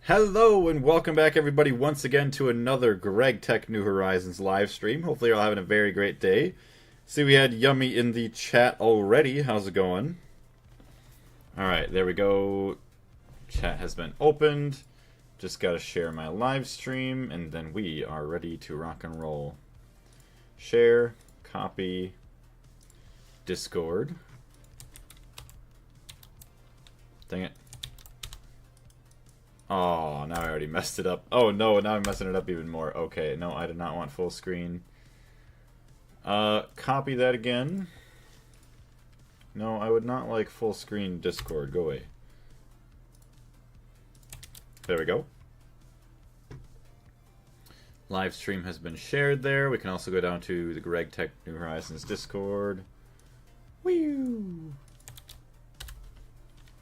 Hello and welcome back everybody once again to another Gregtech New Horizons live stream. Hopefully you're all having a very great day. See, we had Yummy in the chat already. How's it going? Alright, there we go. Chat has been opened. Just gotta share my live stream and then we are ready to rock and roll. Share, copy, Discord. Dang it. Oh, now I already messed it up. Oh no, now I'm messing it up even more. Okay, no, I did not want full screen. Copy that again. No, I would not like full screen Discord. Go away. There we go. Live stream has been shared there. We can also go down to the Gregtech New Horizons Discord. Woo!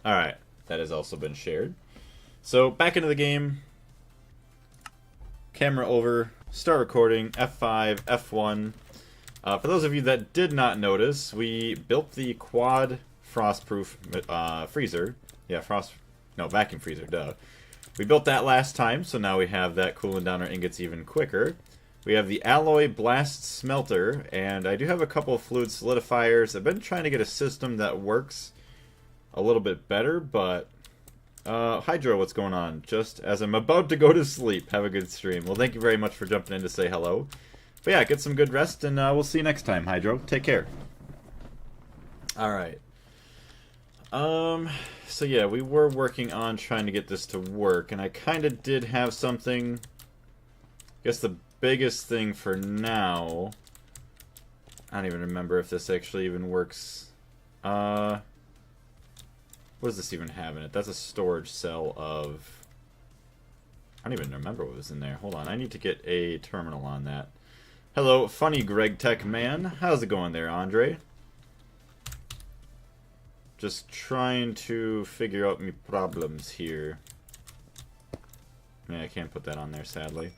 Alright, that has also been shared. So, back into the game. Camera over. Start recording. F5, F1. For those of you that did not notice, we built the quad frostproof freezer. Yeah, vacuum freezer, duh. We built that last time, so now we have that cooling down our ingots even quicker. We have the alloy blast smelter, and I do have a couple of fluid solidifiers. I've been trying to get a system that works a little bit better, but Hydro, what's going on? Just as I'm about to go to sleep. Have a good stream. Well, thank you very much for jumping in to say hello. But yeah, get some good rest, and we'll see you next time, Hydro. Take care. Alright. So yeah, we were working on trying to get this to work, and I kind of did have something. I guess the biggest thing for now, I don't even remember if this actually even works. What does this even have in it? That's a storage cell of... I don't even remember what was in there. Hold on, I need to get a terminal on that. Hello, funny Gregtech man. How's it going there, Andre? Just trying to figure out my problems here. Yeah, I can't put that on there, sadly.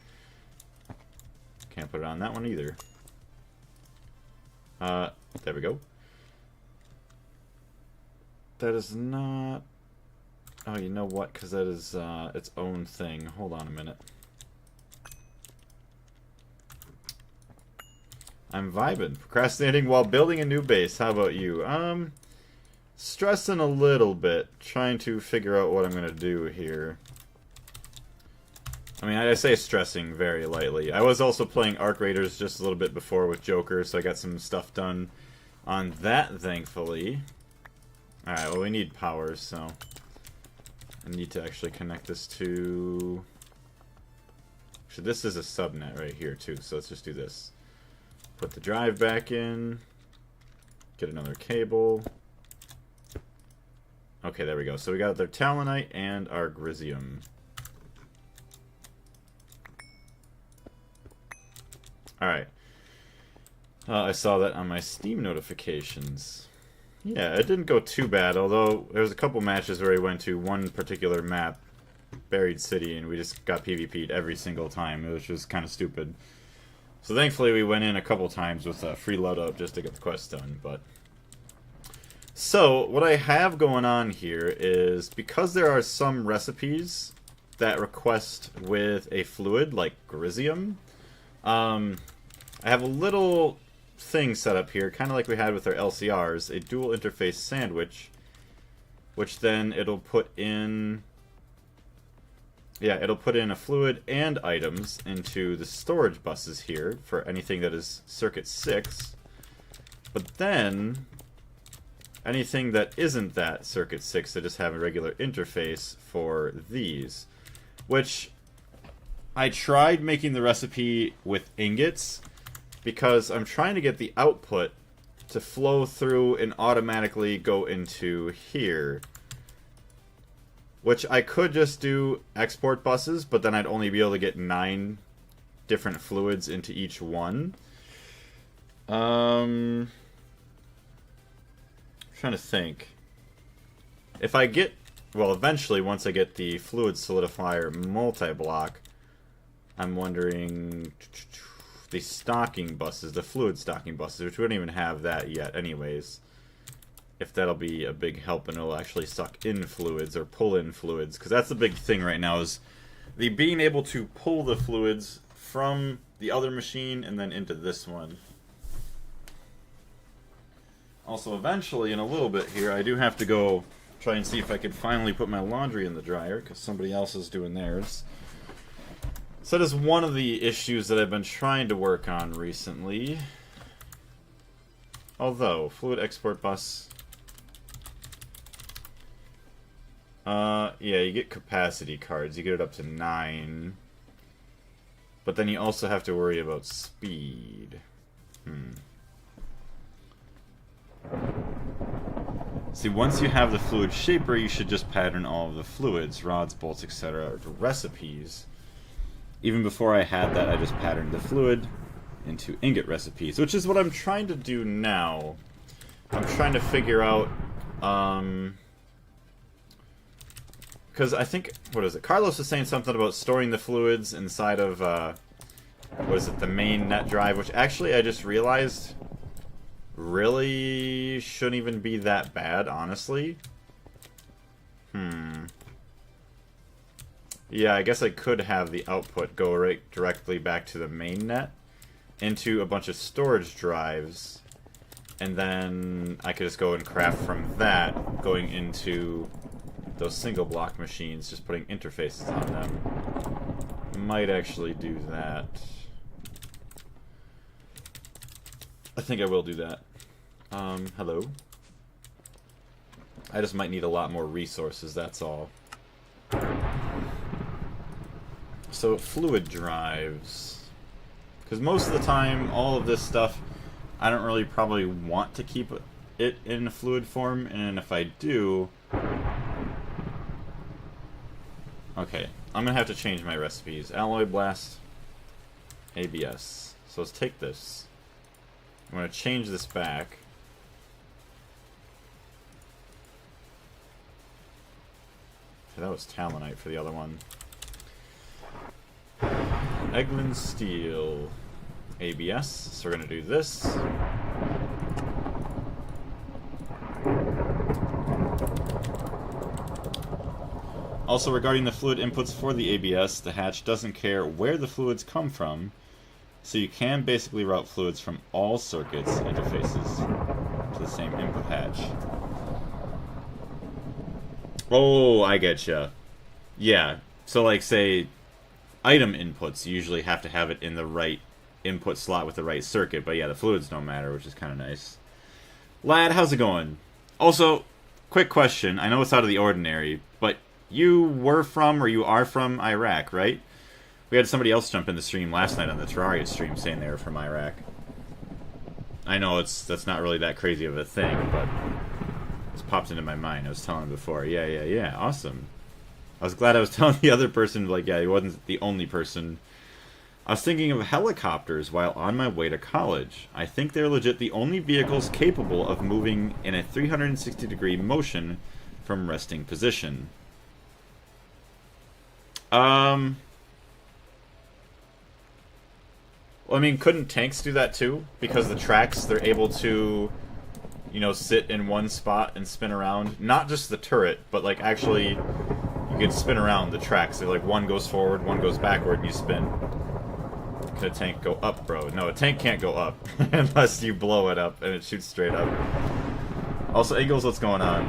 Can't put it on that one either. There we go. That is not... Oh, you know what? Because that is its own thing. Hold on a minute. I'm vibing. Procrastinating while building a new base. How about you? Stressing a little bit. Trying to figure out what I'm going to do here. I mean, I say stressing very lightly. I was also playing Arc Raiders just a little bit before with Joker, so I got some stuff done on that, thankfully. Alright, well we need power, so I need to actually connect this to... Actually, this is a subnet right here too, so let's just do this. Put the drive back in. Get another cable. Okay, there we go. So we got their Talonite and our Grizium. Alright. I saw that on my Steam notifications. Yeah, it didn't go too bad, although there was a couple matches where we went to one particular map, Buried City, and we just got PvP'd every single time. It was just kind of stupid. So thankfully we went in a couple times with a free loadout just to get the quest done, but... So, what I have going on here is, because there are some recipes that request with a fluid, like Grizium, I have a little thing set up here, kind of like we had with our LCRs, a dual interface sandwich, which then it'll put in... Yeah, it'll put in a fluid and items into the storage buses here for anything that is circuit 6. But then, anything that isn't that circuit 6, they just have a regular interface for these. Which, I tried making the recipe with ingots, because I'm trying to get the output to flow through and automatically go into here. Which I could just do export buses, but then I'd only be able to get 9 different fluids into each one. I'm trying to think. If I get... Well, eventually, once I get the fluid solidifier multi-block, I'm wondering... The stocking buses, the fluid stocking buses, which we don't even have that yet anyways. If that'll be a big help and it'll actually suck in fluids or pull in fluids. Because that's the big thing right now is the being able to pull the fluids from the other machine and then into this one. Also, eventually, in a little bit here, I do have to go try and see if I could finally put my laundry in the dryer, because somebody else is doing theirs. So that is one of the issues that I've been trying to work on recently. Although, fluid export bus... yeah, you get capacity cards. You get it up to 9. But then you also have to worry about speed. See, once you have the fluid shaper, you should just pattern all of the fluids, rods, bolts, etc., to recipes. Even before I had that, I just patterned the fluid into ingot recipes, which is what I'm trying to do now. I'm trying to figure out, because I think, what is it? Carlos was saying something about storing the fluids inside of, what is it, the main net drive, which actually I just realized really shouldn't even be that bad, honestly. Yeah, I guess I could have the output go right directly back to the main net into a bunch of storage drives, and then I could just go and craft from that, going into those single block machines, just putting interfaces on them. Might actually do that. I think I will do that. Hello? I just might need a lot more resources, that's all. So, fluid drives. Because most of the time, all of this stuff, I don't really probably want to keep it in a fluid form, and if I do... Okay, I'm gonna have to change my recipes. Alloy Blast, ABS. So let's take this. I'm gonna change this back. Okay, that was Talonite for the other one. Eglin Steel, ABS. So we're gonna do this. Also, regarding the fluid inputs for the ABS, the hatch doesn't care where the fluids come from, so you can basically route fluids from all circuits interfaces to the same input hatch. Oh, I getcha. Yeah, so like, say, item inputs, you usually have to have it in the right input slot with the right circuit, but yeah, the fluids don't matter, which is kind of nice. Lad, how's it going? Also, quick question, I know it's out of the ordinary, but you were from, or you are from, Iraq, right? We had somebody else jump in the stream last night on the Terraria stream saying they were from Iraq. I know that's not really that crazy of a thing, but it just popped into my mind. I was telling him before. Yeah, awesome. I was glad I was telling the other person, like, yeah, he wasn't the only person. I was thinking of helicopters while on my way to college. I think they're legit the only vehicles capable of moving in a 360-degree motion from resting position. Well, I mean, couldn't tanks do that too? Because the tracks, they're able to, you know, sit in one spot and spin around. Not just the turret, but, like, actually, you could spin around the tracks. So, like, one goes forward, one goes backward, and you spin. Can a tank go up, bro? No, a tank can't go up. Unless you blow it up and it shoots straight up. Also, Eagles, what's going on?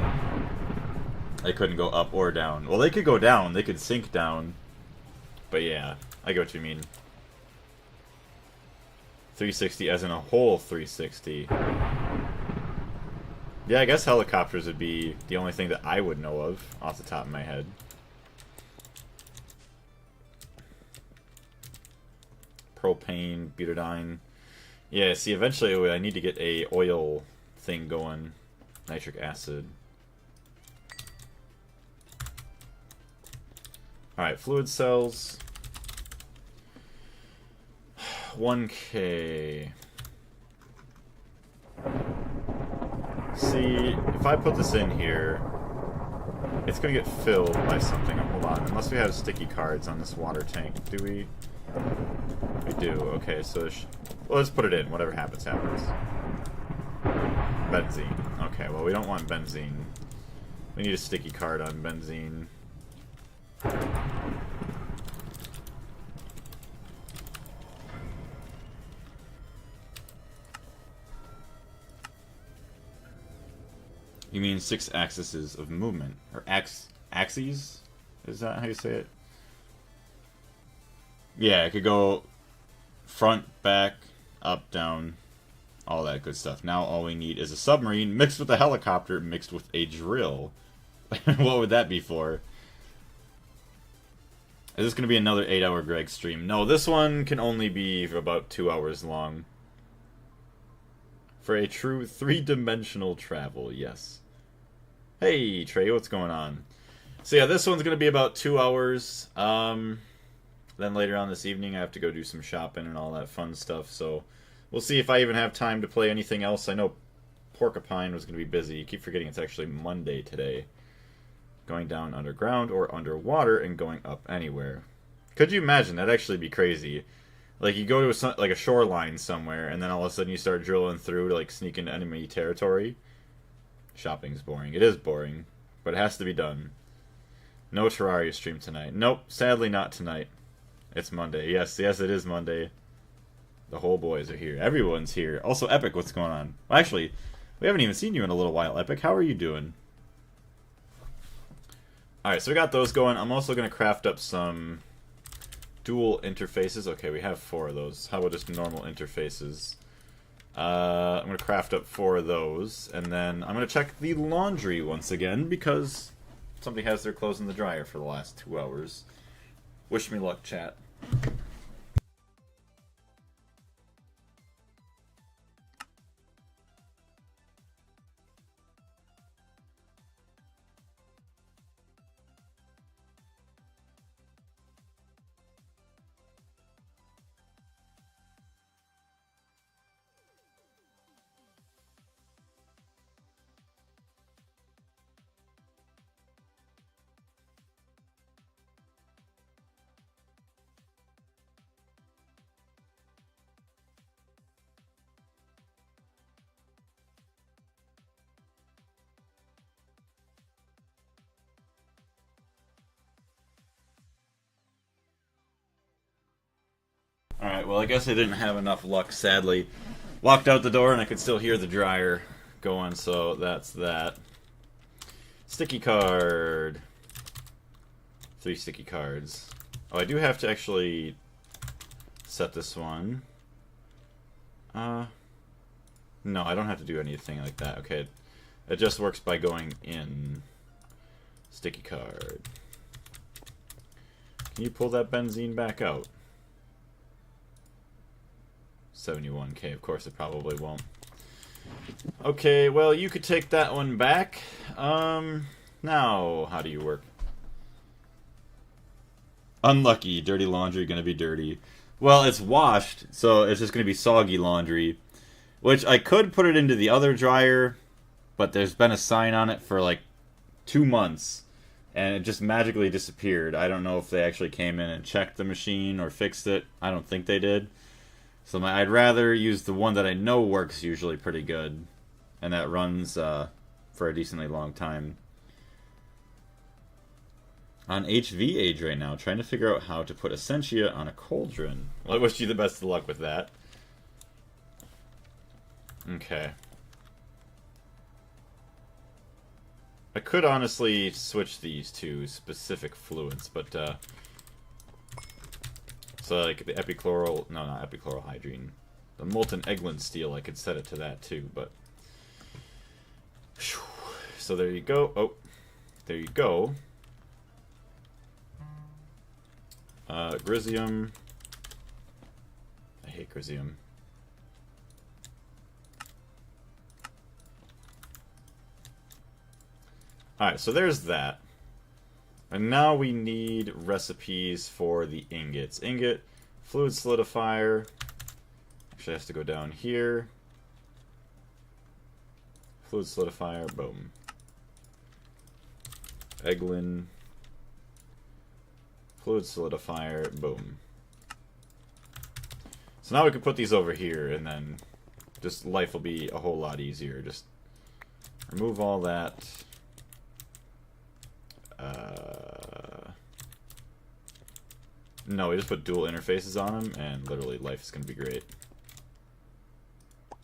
They couldn't go up or down. Well, they could go down. They could sink down. But yeah, I get what you mean. 360 as in a whole 360. Yeah, I guess helicopters would be the only thing that I would know of off the top of my head. Propane, butadiene. Yeah, see, eventually I need to get a oil thing going. Nitric acid. Alright, fluid cells. 1K. See, if I put this in here, it's gonna get filled by something. Hold on, unless we have sticky cards on this water tank. Do we? We do. Okay, so well, let's put it in. Whatever happens, happens. Benzene. Okay, well, we don't want benzene. We need a sticky card on benzene. You mean 6 axes of movement. Or axes? Is that how you say it? Yeah, it could go front, back, up, down, all that good stuff. Now all we need is a submarine mixed with a helicopter mixed with a drill. What would that be for? Is this going to be another 8-hour Greg stream? No, this one can only be about 2 hours long. For a true 3-dimensional travel, yes. Hey, Trey, what's going on? So yeah, this one's going to be about 2 hours. Then later on this evening, I have to go do some shopping and all that fun stuff. So we'll see if I even have time to play anything else. I know Porcupine was going to be busy. You keep forgetting it's actually Monday today. Going down underground or underwater and going up anywhere. Could you imagine? That'd actually be crazy. Like, you go to a shoreline somewhere, and then all of a sudden you start drilling through to, like, sneak into enemy territory. Shopping's boring. It is boring, but it has to be done. No Terraria stream tonight. Nope, sadly not tonight. It's Monday. Yes, it is Monday. The whole boys are here. Everyone's here. Also, Epic, what's going on? Well, actually, we haven't even seen you in a little while, Epic. How are you doing? Alright, so we got those going. I'm also going to craft up some dual interfaces. Okay, we have 4 of those. How about just normal interfaces? I'm going to craft up 4 of those, and then I'm going to check the laundry once again, because somebody has their clothes in the dryer for the last 2 hours. Wish me luck, chat. Alright, well, I guess I didn't have enough luck, sadly. Walked out the door and I could still hear the dryer going, so that's that. Sticky card. 3 sticky cards. Oh, I do have to actually set this one. No, I don't have to do anything like that. Okay, it just works by going in. Sticky card. Can you pull that benzene back out? 71k, of course it probably won't. Okay, well, you could take that one back. Now, how do you work? Unlucky, dirty laundry gonna be dirty. Well, it's washed, so it's just gonna be soggy laundry. Which, I could put it into the other dryer, but there's been a sign on it for like 2 months, and it just magically disappeared. I don't know if they actually came in and checked the machine or fixed it. I don't think they did. So I'd rather use the one that I know works usually pretty good, and that runs for a decently long time. On HV age right now, trying to figure out how to put Essentia on a cauldron. Well, I wish you the best of luck with that. Okay. I could honestly switch these to specific fluids, but so like the epichlorohydrin, no, not epichlorohydrin, the molten Eglin steel, I could set it to that too, but so there you go. Oh, there you go. Grizium. I hate Grizium. Alright, so there's that. And now we need recipes for the ingots. Ingot, fluid solidifier. Actually, has to go down here. Fluid solidifier, boom. Eglin. Fluid solidifier, boom. So now we can put these over here, and then just life will be a whole lot easier. Just remove all that. No, we just put dual interfaces on them, and literally life is going to be great.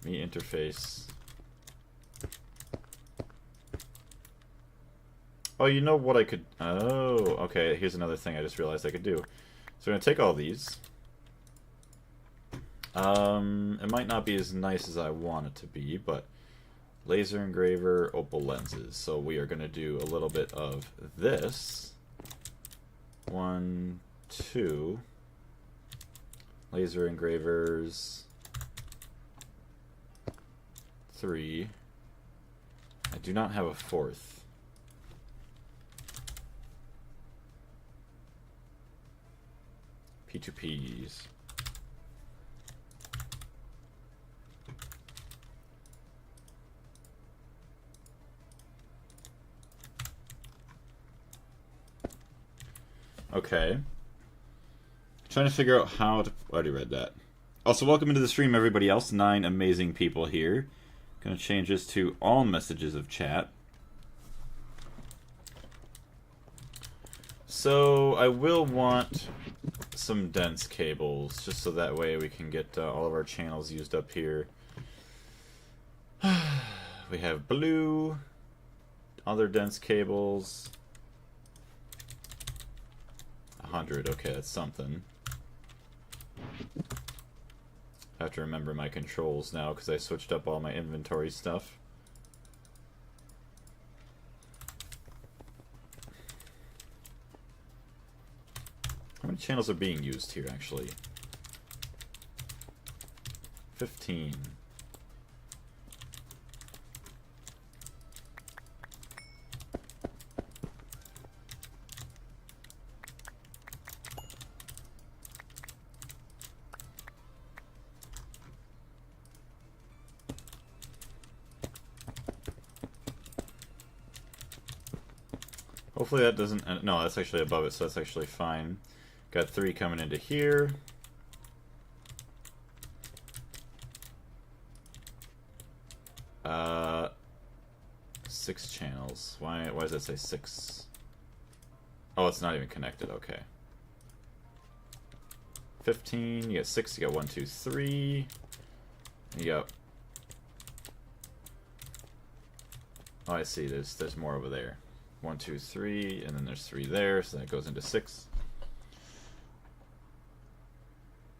Me interface. Oh, you know what I could... Oh, okay, here's another thing I just realized I could do. So I'm going to take all these. It might not be as nice as I want it to be, but... Laser engraver, opal lenses. So we are going to do a little bit of this. 1, 2. Laser engravers. 3. I do not have a 4th. P2Ps. Okay. Trying to figure out how to... I already read that. Also, welcome into the stream, everybody else. 9 amazing people here. Gonna change this to all messages of chat. So, I will want some dense cables, just so that way we can get all of our channels used up here. We have blue, other dense cables. 100, okay, that's something. I have to remember my controls now because I switched up all my inventory stuff. How many channels are being used here, actually? 15. Hopefully that doesn't... No, that's actually above it, so that's actually fine. Got 3 coming into here. Uh, 6 channels. Why does that say 6? Oh, it's not even connected. Okay. 15. You got 6. You got 1, 2, 3. You got... Oh, I see. There's more over there. 1, 2, 3, and then there's 3 there, so that goes into 6.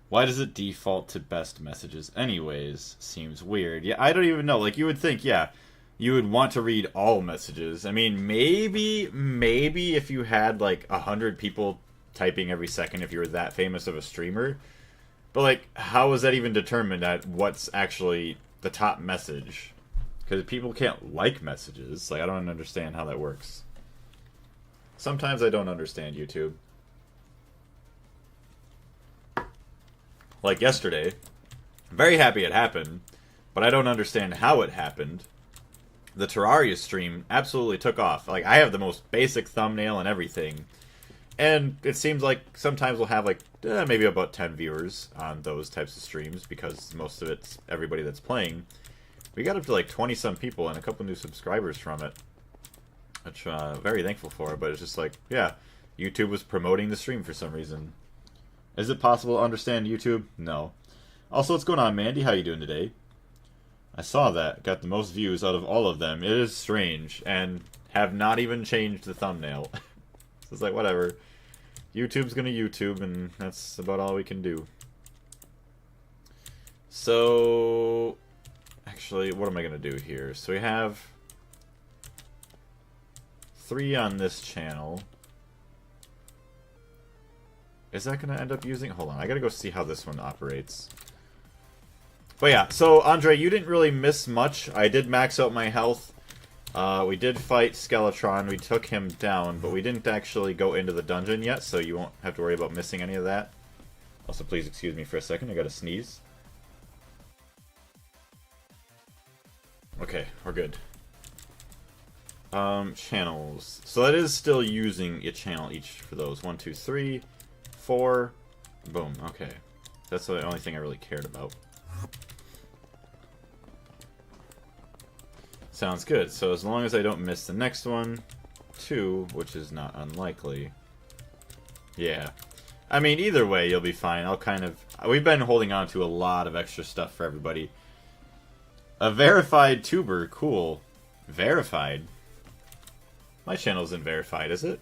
Why does it default to best messages anyways? Seems weird. Yeah, I don't even know. Like, you would think, yeah, you would want to read all messages. I mean, maybe if you had, like, 100 people typing every second, if you were that famous of a streamer. But, like, how is that even determined at what's actually the top message? Because people can't like messages. Like, I don't understand how that works. Sometimes I don't understand YouTube. Like yesterday, I'm very happy it happened, but I don't understand how it happened. The Terraria stream absolutely took off. Like, I have the most basic thumbnail and everything, and it seems like sometimes we'll have like maybe about 10 viewers on those types of streams because most of it's everybody that's playing. We got up to like 20-some people and a couple new subscribers from it, which very thankful for. But it's just like, yeah, YouTube was promoting the stream for some reason. Is it possible to understand YouTube? No. Also, what's going on, Mandy? How you doing today? I saw that. Got the most views out of all of them. It is strange, and have not even changed the thumbnail. So it's like, whatever. YouTube's gonna YouTube, and that's about all we can do. So, actually, what am I gonna do here? So we have 3 on this channel. Is that going to end up using... Hold on, I got to go see how this one operates. But yeah, so Andre, you didn't really miss much. I did max out my health. We did fight Skeletron. We took him down, but we didn't actually go into the dungeon yet, so you won't have to worry about missing any of that. Also, please excuse me for a second. I got to sneeze. Okay, we're good. Channels. So that is still using a channel each for those. 1, 2, 3... 4. Boom. Okay. That's the only thing I really cared about. Sounds good. So as long as I don't miss the next one, 2, which is not unlikely. Yeah. I mean, either way, you'll be fine. I'll kind of... We've been holding on to a lot of extra stuff for everybody. A verified tuber. Cool. Verified? My channel isn't verified, is it?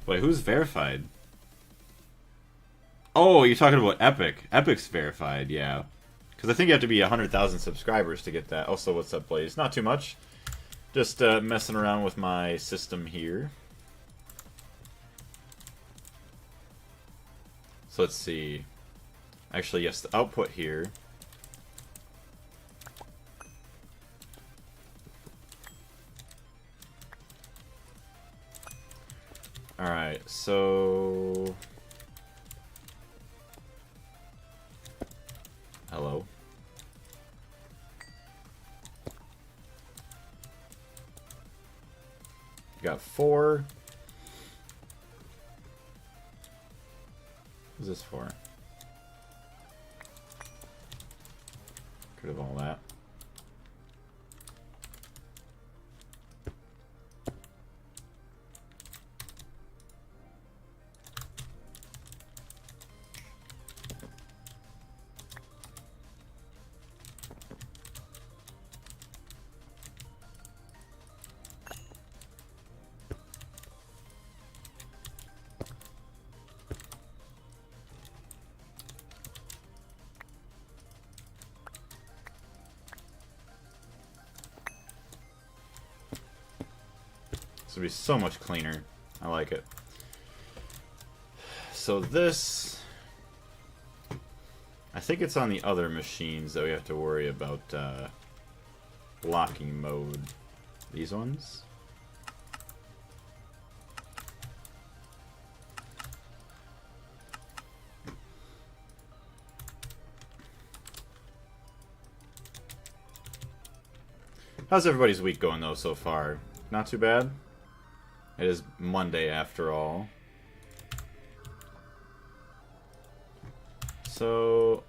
Wait, who's verified? Oh, you're talking about Epic. Epic's verified, yeah. Because I think you have to be 100,000 subscribers to get that. Also, what's up, Blaze? Not too much. Just messing around with my system here. So let's see. Actually, yes, the output here. Alright, so... Hello. Got 4. What's this for? Get rid of all that. This will be so much cleaner. I like it. So this... I think it's on the other machines that we have to worry about blocking mode. These ones? How's everybody's week going though so far? Not too bad? It is Monday after all. So...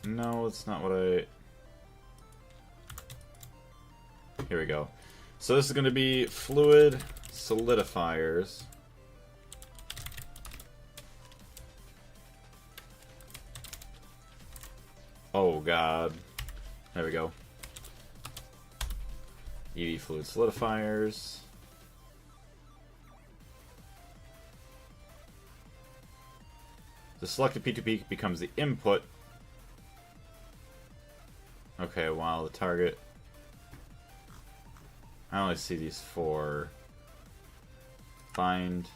No, it's not what I... Here we go. So this is going to be fluid solidifiers. Oh god. There we go. EV fluid solidifiers. The selected P2P becomes the input. Okay, while the target... I only see these 4. Find.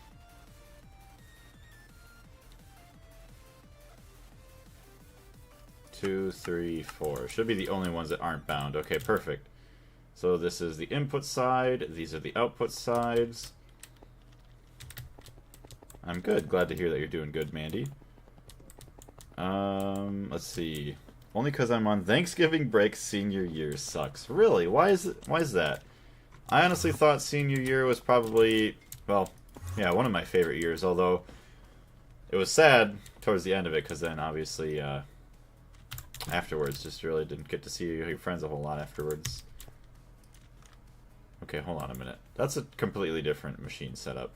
2, 3, 4. Should be the only ones that aren't bound. Okay, perfect. So this is the input side. These are the output sides. I'm good. Glad to hear that you're doing good, Mandy. Let's see. Only because I'm on Thanksgiving break, senior year sucks. Really? Why is that? I honestly thought senior year was probably, well, yeah, one of my favorite years, although it was sad towards the end of it, because then obviously afterwards just really didn't get to see your friends a whole lot afterwards. Okay, hold on a minute. That's a completely different machine setup.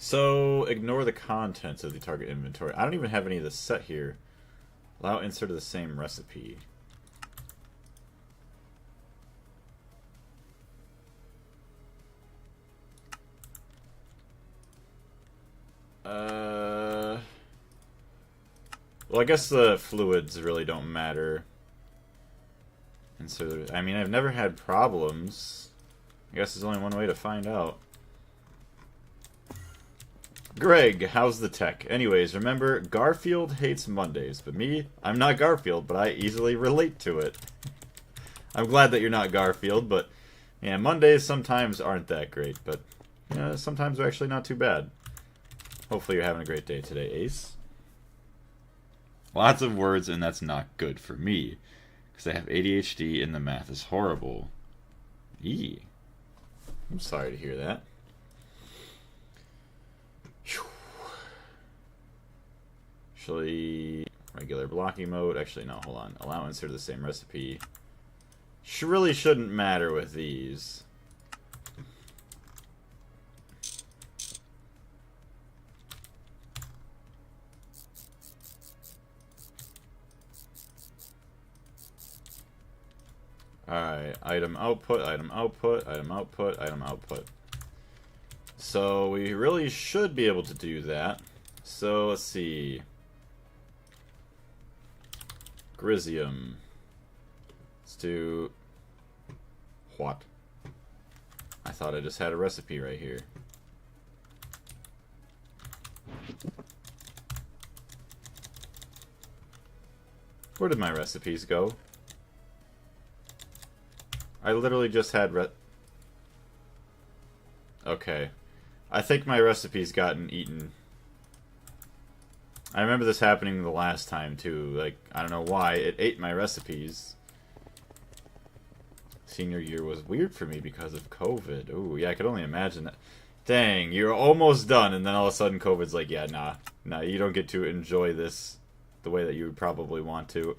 So, ignore the contents of the target inventory. I don't even have any of this set here. Allow insert of the same recipe. Well, I guess the fluids really don't matter. And so, I mean, I've never had problems. I guess there's only one way to find out. Greg, how's the tech? Anyways, remember, Garfield hates Mondays, but me, I'm not Garfield, but I easily relate to it. I'm glad that you're not Garfield, but yeah, Mondays sometimes aren't that great, but yeah, sometimes they're actually not too bad. Hopefully you're having a great day today, Ace. Lots of words, and that's not good for me, because I have ADHD and the math is horrible. Eee. I'm sorry to hear that. Actually, regular blocking mode. Actually, no, hold on. Allow insert of the same recipe. Really shouldn't matter with these. Alright, item output, item output, item output, item output. So we really should be able to do that. So let's see. Grizium. Let's do... What? I thought I just had a recipe right here. Where did my recipes go? I literally just had Okay. I think my recipe's gotten eaten. I remember this happening the last time, too. Like, I don't know why. It ate my recipes. Senior year was weird for me because of COVID. Ooh, yeah, I could only imagine that. Dang, you're almost done, and then all of a sudden COVID's like, yeah, nah, you don't get to enjoy this the way that you would probably want to.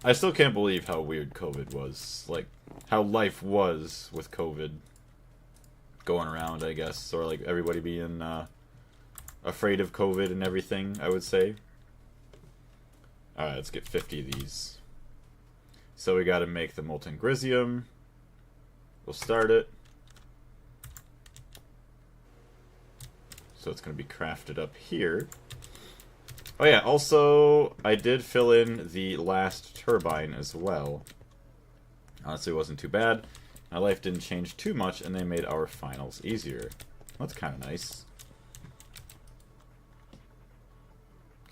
I still can't believe how weird COVID was. Like, how life was with COVID going around, I guess. Or, like, everybody being afraid of COVID and everything, I would say. Alright, let's get 50 of these. So we gotta make the Molten Grizium. We'll start it. So it's gonna be crafted up here. Oh yeah, also, I did fill in the last turbine as well. Honestly, it wasn't too bad. My life didn't change too much, and they made our finals easier. That's kind of nice.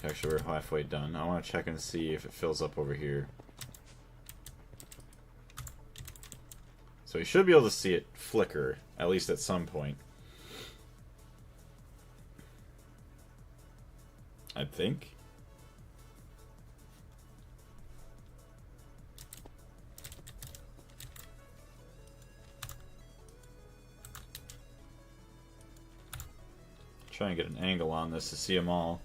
Actually, we're halfway done. I want to check and see if it fills up over here. So you should be able to see it flicker, at least at some point. I think. Try and get an angle on this to see them all.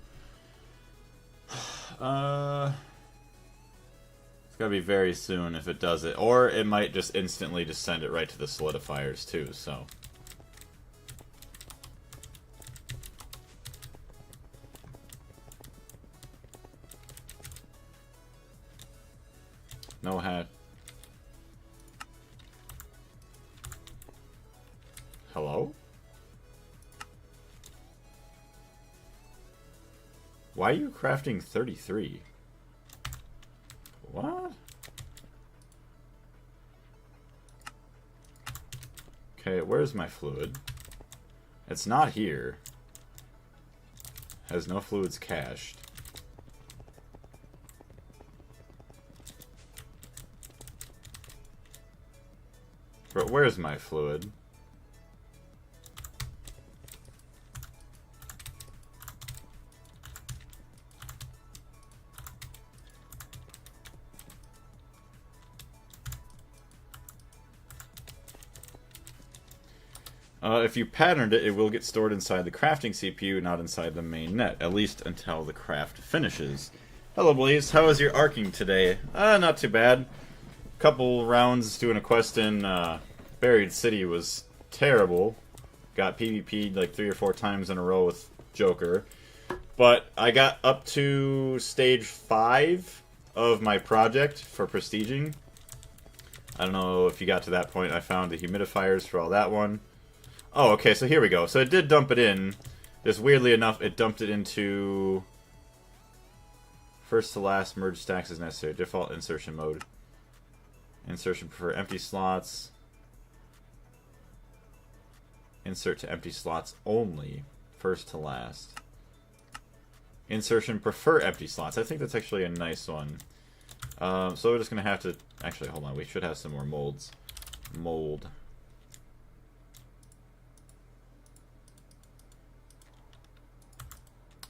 It's gotta be very soon if it does it. Or it might just instantly just send it right to the solidifiers too, so. No hat. Hello? Why are you crafting 33? What? Okay, where's my fluid? It's not here. Has no fluids cached. But where's my fluid? If you patterned it, it will get stored inside the crafting CPU, not inside the main net, at least until the craft finishes. Hello, Blaze. How was your arcing today? Not too bad. Couple rounds doing a quest in Buried City was terrible. Got PvP'd like 3 or 4 times in a row with Joker. But I got up to stage 5 of my project for prestiging. I don't know if you got to that point. I found the humidifiers for all that one. Oh, okay, so here we go. So it did dump it in. Just weirdly enough, it dumped it into first to last merge stacks as necessary. Default insertion mode. Insertion prefer empty slots. Insert to empty slots only. First to last. Insertion prefer empty slots. I think that's actually a nice one. So we're just going to have to... Actually, hold on. We should have some more molds. Mold.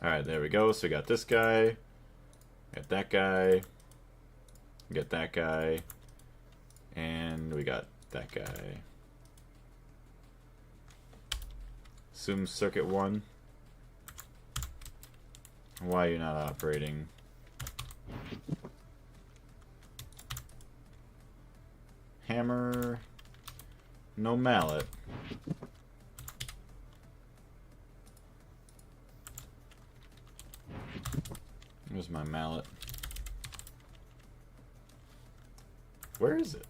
Alright, there we go. So we got this guy. Got that guy. We got that guy. And we got that guy. Assume circuit 1. Why are you not operating? Hammer. No mallet. Where's my mallet? Where is it?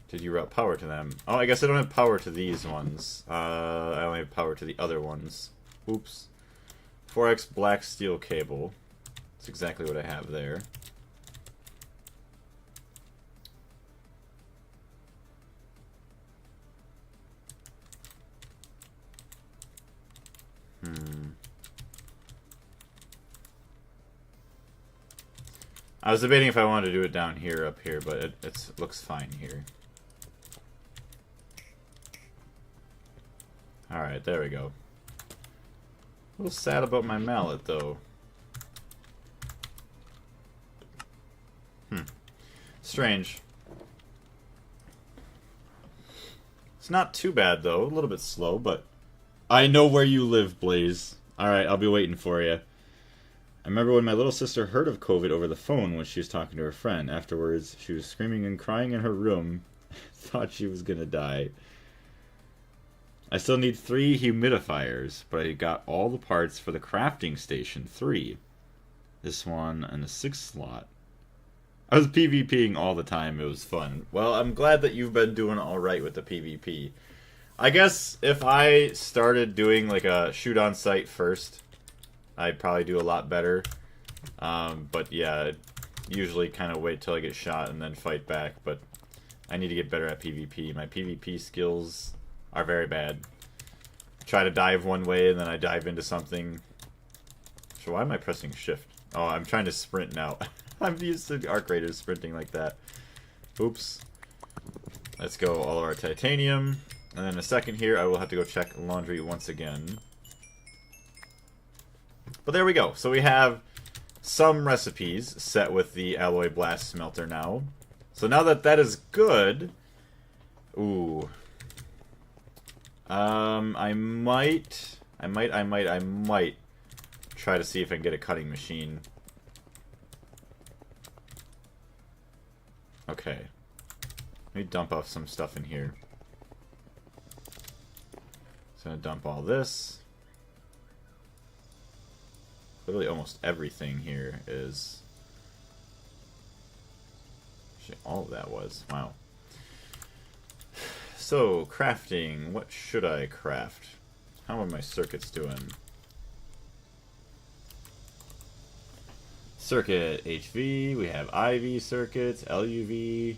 Did you route power to them? Oh, I guess I don't have power to these ones. I only have power to the other ones. Oops. 4x black steel cable. That's exactly what I have there. I was debating if I wanted to do it down here, up here, but it looks fine here. Alright, there we go. A little sad about my mallet, though. Strange. It's not too bad, though. A little bit slow, but... I know where you live, Blaze. Alright, I'll be waiting for you. I remember when my little sister heard of COVID over the phone when she was talking to her friend. Afterwards, she was screaming and crying in her room. Thought she was gonna die. I still need 3 humidifiers, but I got all the parts for the crafting station. 3. This one and a 6th slot. I was PvPing all the time. It was fun. Well, I'm glad that you've been doing alright with the PvP. I guess if I started doing like a shoot on sight first, I'd probably do a lot better. But yeah, I'd usually kind of wait till I get shot and then fight back. But I need to get better at PvP. My PvP skills are very bad. Try to dive one way and then I dive into something. So why am I pressing shift? Oh, I'm trying to sprint now. I'm used to arc raiders sprinting like that. Oops. Let's go all of our titanium. And then in a second here, I will have to go check laundry once again. But there we go. So we have some recipes set with the alloy blast smelter now. So now that that is good... Ooh. I might try to see if I can get a cutting machine. Okay. Let me dump off some stuff in here. So I'm gonna dump all this. Literally almost everything here is... Actually, all of that was. Wow. So, crafting. What should I craft? How are my circuits doing? Circuit HV. We have IV circuits, LUV.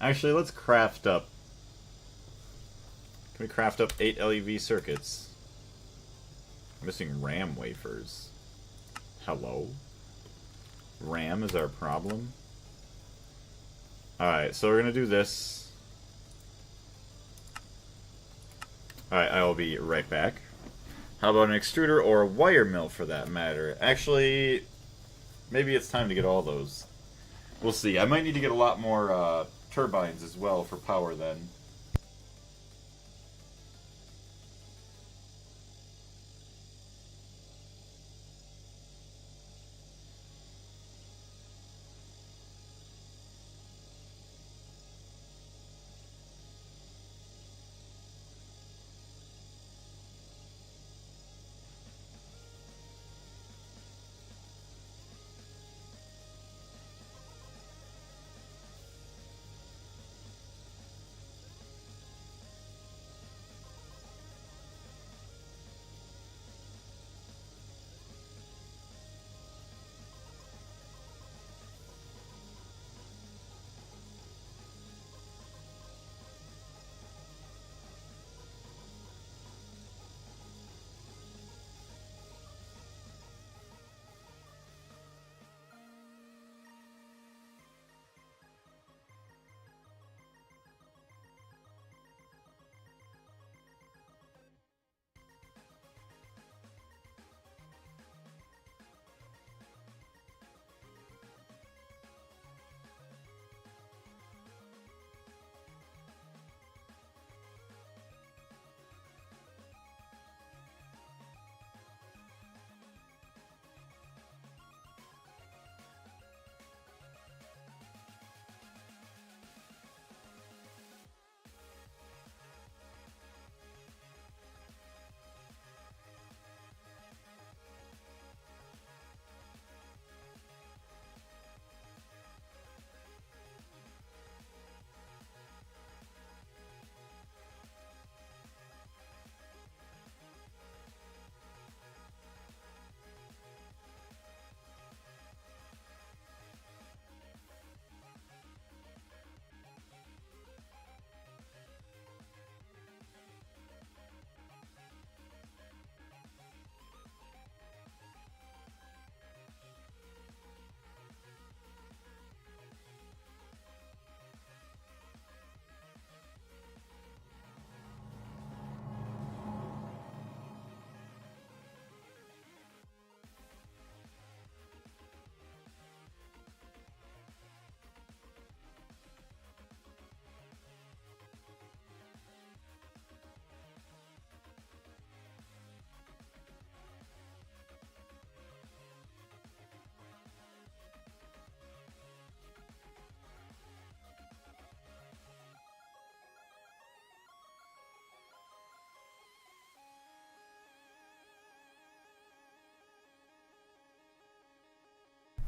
Actually, let's craft up. Can we craft up 8 LUV circuits? I'm missing RAM wafers. Hello? RAM is our problem? Alright, so we're gonna do this. Alright, I will be right back. How about an extruder or a wire mill for that matter? Actually, maybe it's time to get all those. We'll see. I might need to get a lot more turbines as well for power then.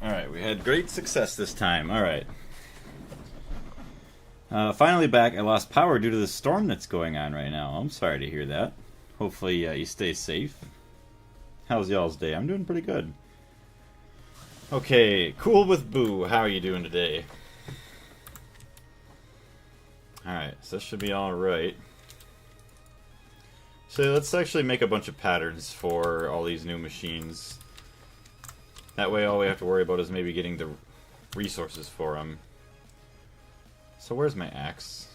Alright, we had great success this time. Alright. Finally back. I lost power due to the storm that's going on right now. I'm sorry to hear that. Hopefully you stay safe. How's y'all's day? I'm doing pretty good. Okay, Cool with Boo. How are you doing today? Alright, so this should be alright. So let's actually make a bunch of patterns for all these new machines. That way all we have to worry about is maybe getting the resources for them. So where's my axe?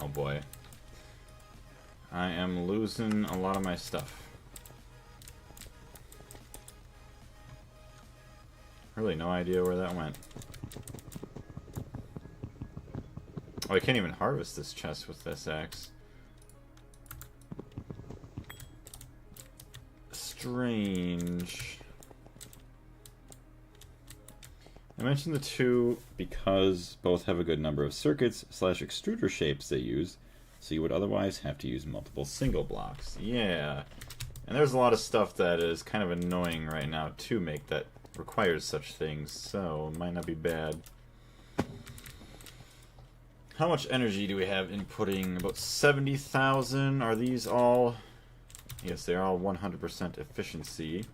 Oh boy. I am losing a lot of my stuff. Really no idea where that went. Oh, I can't even harvest this chest with this axe. Strange. I mentioned the two because both have a good number of circuits / extruder shapes they use, so you would otherwise have to use multiple single blocks. Yeah. And there's a lot of stuff that is kind of annoying right now to make that requires such things, so it might not be bad. How much energy do we have inputting? About 70,000. Are these all... Yes, they are all 100% efficiency.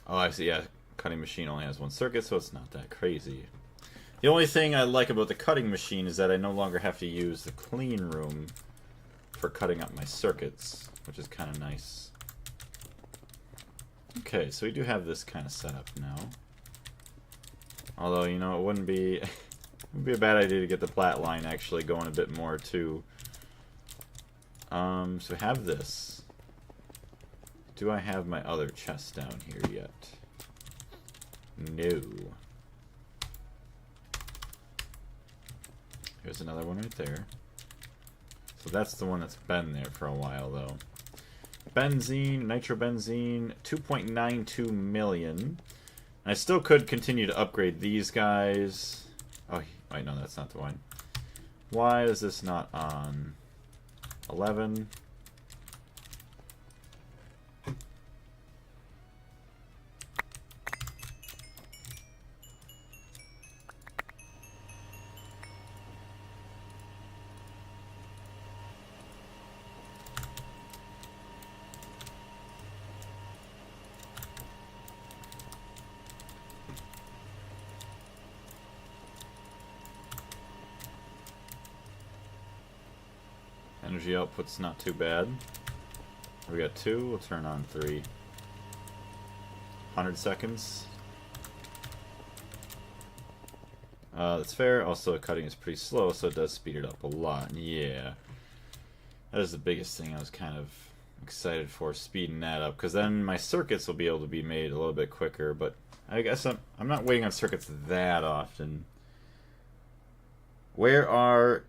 Oh, I see, yeah. Cutting machine only has one circuit, so it's not that crazy. The only thing I like about the cutting machine is that I no longer have to use the clean room for cutting up my circuits, which is kind of nice. Okay, so we do have this kind of set up now. Although, you know, it wouldn't be a bad idea to get the plat line actually going a bit more too. So we have this. Do I have my other chest down here yet? No. Here's another one right there. So that's the one that's been there for a while though. Benzene, nitrobenzene, 2.92 million. And I still could continue to upgrade these guys. Oh, wait, no, that's not the one. Why is this not on 11? Energy output's not too bad. We got 2, we'll turn on 3. 100 seconds. That's fair. Also, cutting is pretty slow, so it does speed it up a lot. Yeah. That is the biggest thing I was kind of excited for, speeding that up, because then my circuits will be able to be made a little bit quicker, but I guess I'm not waiting on circuits that often. Where are...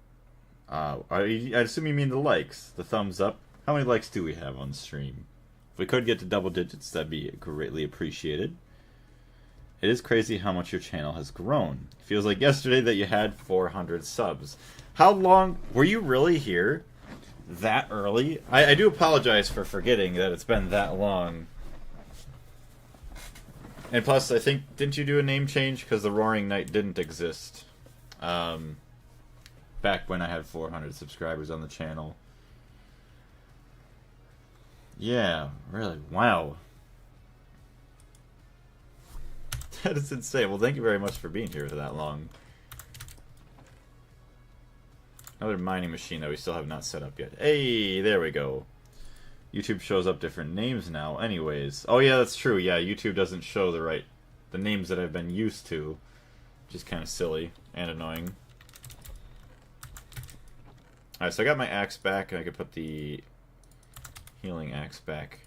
I assume you mean the likes, the thumbs up. How many likes do we have on stream? If we could get to double digits, that'd be greatly appreciated. It is crazy how much your channel has grown. It feels like yesterday that you had 400 subs. How long... Were you really here that early? I do apologize for forgetting that it's been that long. And plus, I think, didn't you do a name change? Because the Roaring Knight didn't exist. Back when I had 400 subscribers on the channel. Yeah, really, wow. That is insane. Well, thank you very much for being here for that long. Another mining machine that we still have not set up yet. Hey, there we go. YouTube shows up different names now anyways. Oh yeah, that's true. Yeah, YouTube doesn't show the names that I've been used to. Which is kind of silly and annoying. Alright, so I got my axe back, and I can put the healing axe back.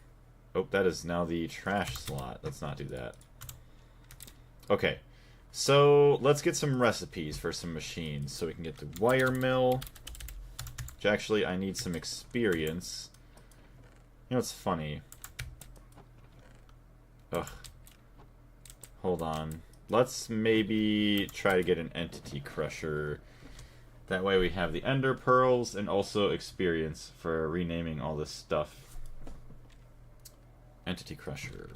Oh, that is now the trash slot. Let's not do that. Okay, so let's get some recipes for some machines. So we can get the wire mill, which actually I need some experience. You know what's funny? Ugh. Hold on. let's maybe try to get an entity crusher. That way we have the ender pearls and also experience for renaming all this stuff. Entity crusher.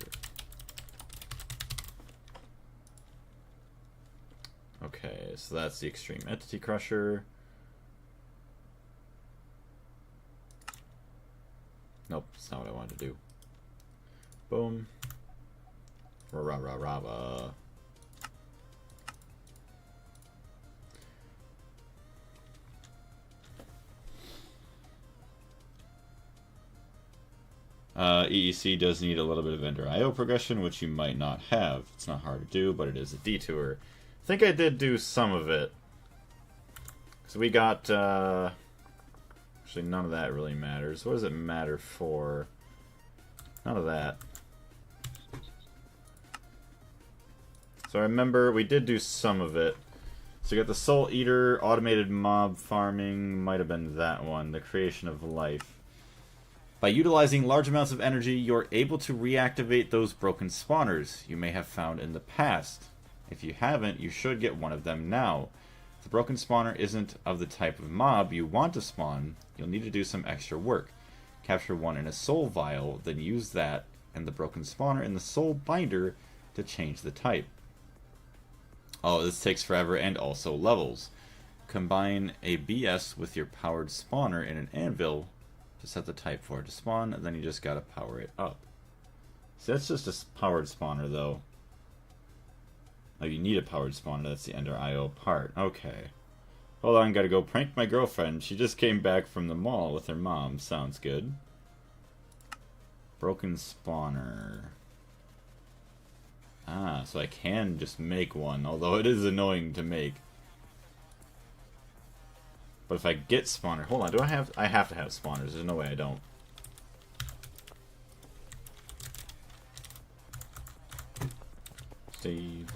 Okay, so that's the extreme entity crusher. Nope, that's not what I wanted to do. Boom. Rah rah rah rah. EEC does need a little bit of Ender IO progression, which you might not have. It's not hard to do, but it is a detour. I think I did do some of it. So we got, actually none of that really matters. What does it matter for? None of that. So I remember we did do some of it. So you got the Soul Eater, Automated Mob Farming, might have been that one, the Creation of Life. By utilizing large amounts of energy, you're able to reactivate those broken spawners you may have found in the past. If you haven't, you should get one of them now. If the broken spawner isn't of the type of mob you want to spawn, you'll need to do some extra work. Capture one in a soul vial, then use that and the broken spawner in the soul binder to change the type. Oh, this takes forever and also levels. Combine a BS with your powered spawner in an anvil to set the type for it to spawn, and then you just gotta power it up. So that's just a powered spawner, though. Oh, you need a powered spawner, that's the Ender IO part. Okay. Hold on, gotta go prank my girlfriend. She just came back from the mall with her mom. Sounds good. Broken spawner. Ah, so I can just make one, although it is annoying to make. But if I get spawner, hold on, do I have to have spawners, there's no way I don't. Steve.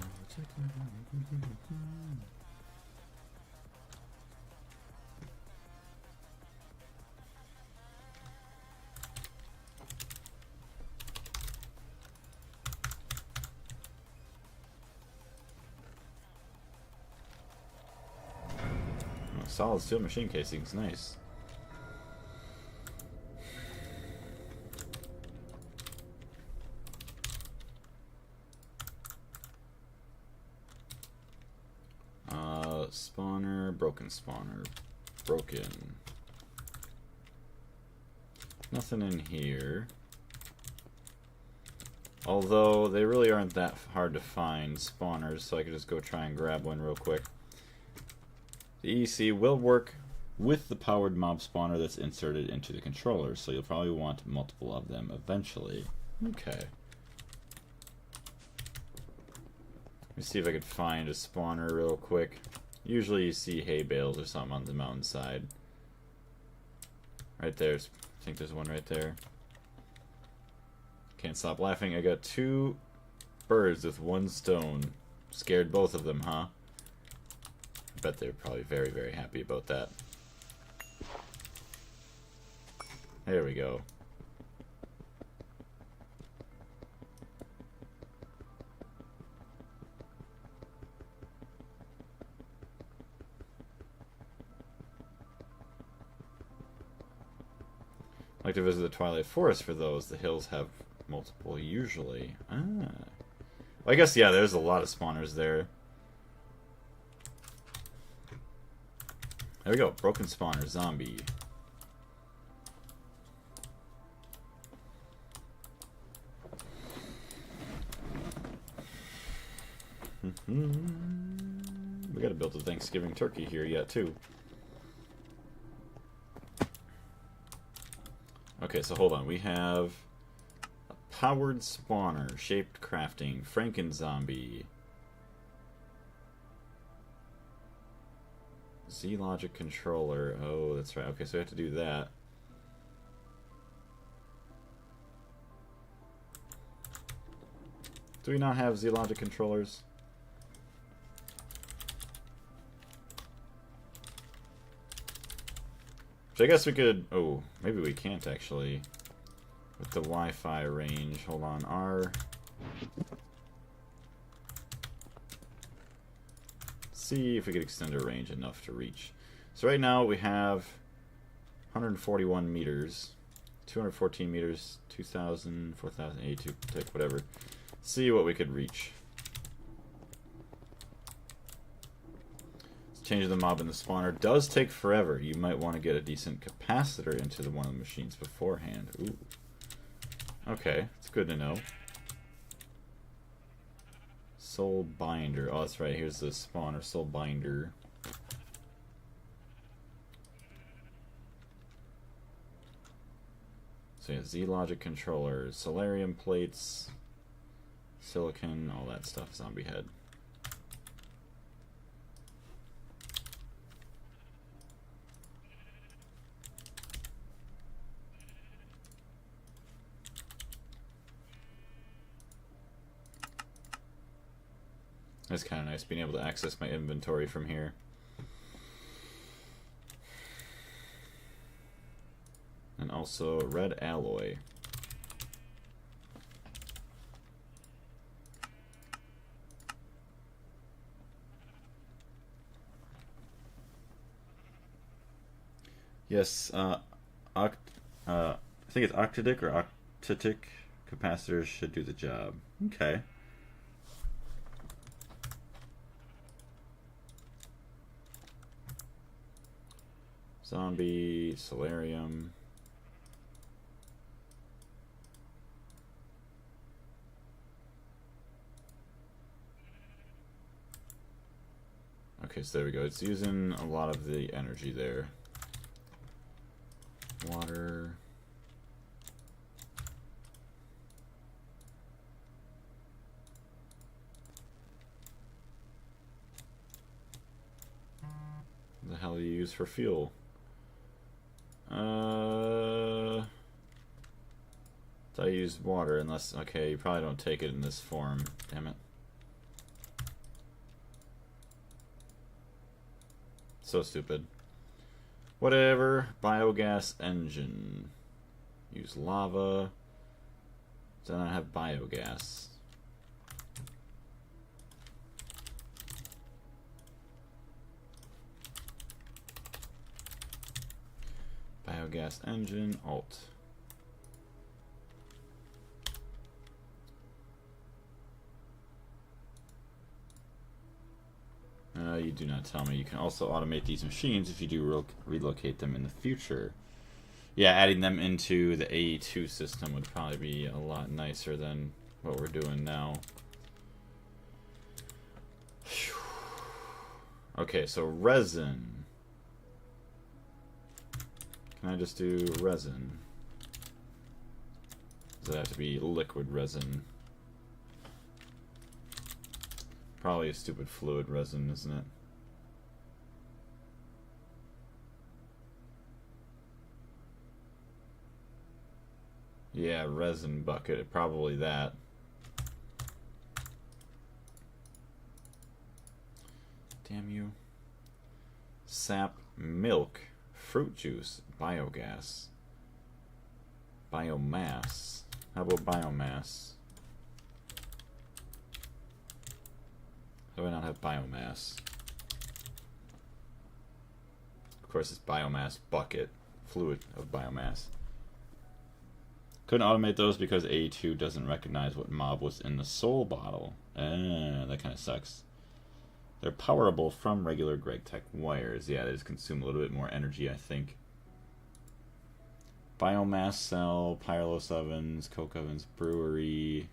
Solid steel machine casings, nice. Spawner, broken spawner, broken. Nothing in here. Although they really aren't that hard to find spawners, so I could just go try and grab one real quick. The EEC will work with the powered mob spawner that's inserted into the controller, so you'll probably want multiple of them eventually. Okay. Let me see if I could find a spawner real quick. Usually you see hay bales or something on the mountainside. Right there. I think there's one right there. Can't stop laughing. I got 2 birds with 1 stone. Scared both of them, huh? I bet they're probably very, very happy about that. There we go. I'd like to visit the Twilight Forest for those. The hills have multiple usually. Ah. Well, I guess, yeah, there's a lot of spawners there. There we go. Broken spawner, zombie. We gotta build a Thanksgiving turkey here yet, too. Okay, so hold on. We have a powered spawner, shaped crafting, Franken zombie. Z-Logic controller. Oh, that's right. Okay, so we have to do that. Do we not have Z-Logic controllers? So I guess we could... Oh, maybe we can't actually. With the Wi-Fi range. Hold on. R... see if we could extend our range enough to reach. So right now we have 141 meters, 214 meters, 2,000, 4,082, take whatever. See what we could reach. Changing the mob in the spawner does take forever. You might want to get a decent capacitor into one of the machines beforehand. Ooh. Okay, it's good to know. Soul binder. Oh, that's right. Here's the spawner, soul binder. So yeah, Z-Logic controllers, solarium plates, silicon, all that stuff. Zombie head. It's kind of nice being able to access my inventory from here. And also red alloy. Yes, I think it's octadic or octatic capacitors should do the job. Okay. Zombie, solarium. Okay, so there we go. It's using a lot of the energy there. Water. What the hell do you use for fuel? I use water unless, okay, you probably don't take it in this form. Damn it. So stupid. Whatever. Biogas engine. Use lava. Then I have biogas. Biogas engine, alt. You do not tell me. You can also automate these machines if you do relocate them in the future. Yeah, adding them into the AE2 system would probably be a lot nicer than what we're doing now. Okay, so resin. Can I just do resin? Does it have to be liquid resin? Probably a stupid fluid resin, isn't it? Yeah, resin bucket, probably that. Damn you. Sap, milk, fruit juice, biogas, biomass. How about biomass? How do I not have biomass? Of course, it's biomass bucket, fluid of biomass. Couldn't automate those because A2 doesn't recognize what mob was in the soul bottle. That kind of sucks. They're powerable from regular Gregtech wires. Yeah, they just consume a little bit more energy, I think. Biomass cell, pyrolos ovens, coke ovens, brewery.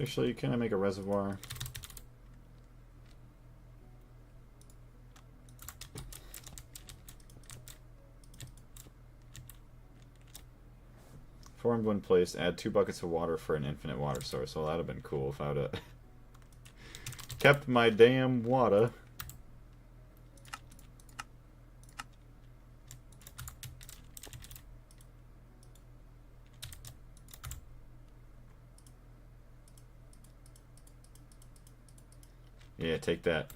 Actually, can I make a reservoir? Formed when placed, add 2 buckets of water for an infinite water source. Well, that'd have been cool if I would have kept my damn water. Yeah, take that.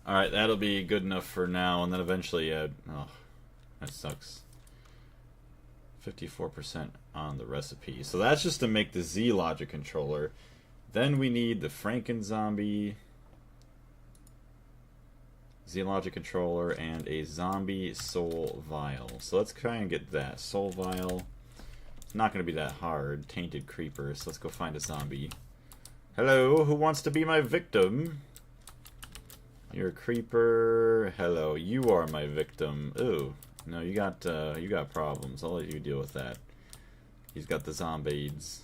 Alright, that'll be good enough for now, and then eventually, oh, that sucks. 54% on the recipe. So that's just to make the Z logic controller. Then we need the Franken zombie, Z logic controller, and a zombie soul vial. So let's try and get that. Soul vial. It's not going to be that hard. Tainted creeper. So let's go find a zombie. Hello, who wants to be my victim? You're a creeper. Hello, you are my victim. Ooh, no, you got problems. I'll let you deal with that. He's got the zombies.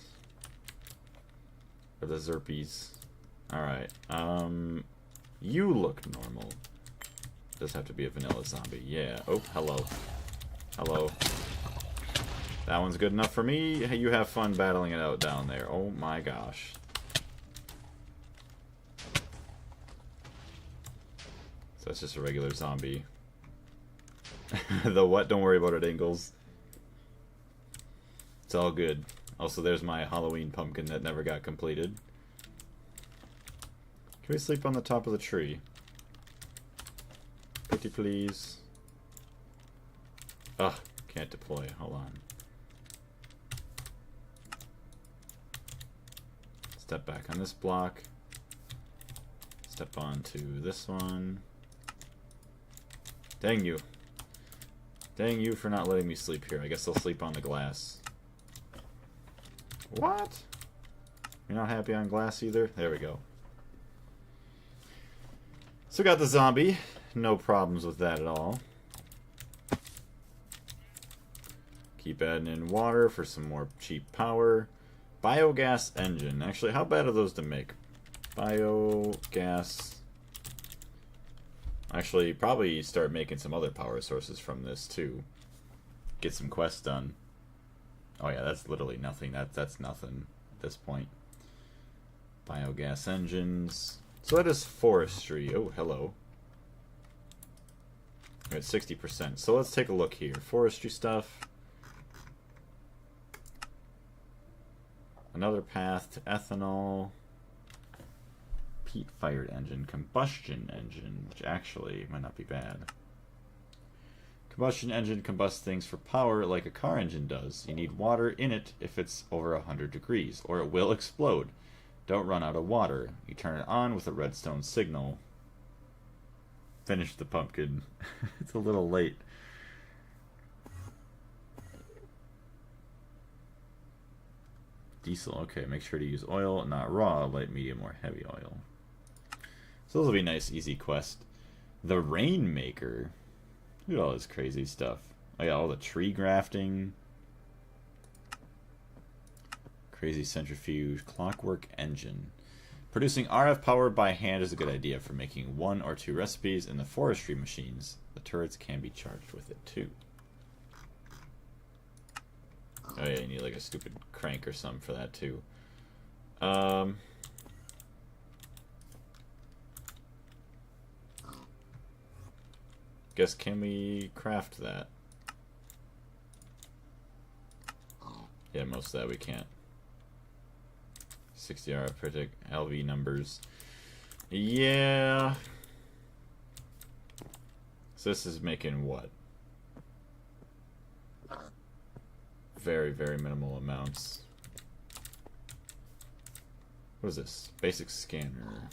Or the zerpies. Alright, you look normal. Does have to be a vanilla zombie. Yeah. Oh, hello. Hello. That one's good enough for me. Hey, you have fun battling it out down there. Oh my gosh. So that's just a regular zombie. The what? Don't worry about it, Ingalls. It's all good. Also, there's my Halloween pumpkin that never got completed. Can we sleep on the top of the tree? Pretty please. Ugh, can't deploy. Hold on. Step back on this block. Step onto this one. Dang you. Dang you for not letting me sleep here. I guess I'll sleep on the glass. What? You're not happy on glass either? There we go. So got the zombie. No problems with that at all. Keep adding in water for some more cheap power. Biogas engine. Actually, how bad are those to make? Biogas. Actually, probably start making some other power sources from this too. Get some quests done. Oh yeah, that's literally nothing. That's nothing at this point. Biogas engines. So that is forestry. Oh, hello. We're at 60%. So let's take a look here. Forestry stuff. Another path to ethanol. Peat-fired engine. Combustion engine, which actually might not be bad. Combustion engine combusts things for power like a car engine does. You need water in it if it's over 100 degrees, or it will explode. Don't run out of water. You turn it on with a redstone signal. Finish the pumpkin. It's a little late. Diesel, okay, make sure to use oil, not raw, light, medium, or heavy oil. So those will be nice, easy quest. The Rainmaker. Look at all this crazy stuff. I got all the tree grafting. Crazy centrifuge. Clockwork engine. Producing RF power by hand is a good idea for making 1 or 2 recipes in the forestry machines. The turrets can be charged with it too. Oh yeah, you need like a stupid crank or something for that too. Guess can we craft that? Yeah, most of that we can't. 60 RF predict LV numbers. Yeah. So this is making what? Very, very minimal amounts. What is this? Basic scanner.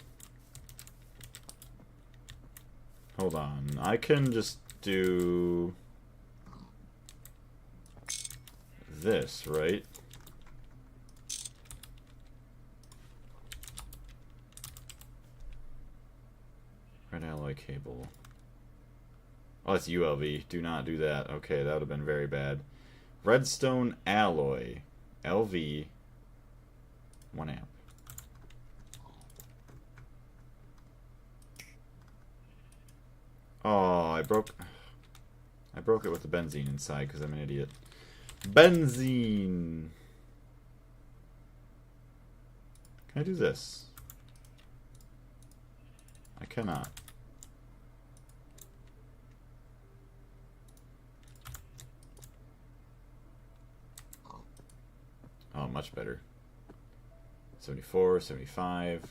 Hold on. I can just do this, right? Red alloy cable. Oh, that's ULV. Do not do that. Okay, that would have been very bad. Redstone alloy. LV. 1 amp. Oh, I broke it with the benzene inside because I'm an idiot. Benzene. Can I do this? I cannot. Oh, much better. 74, 75.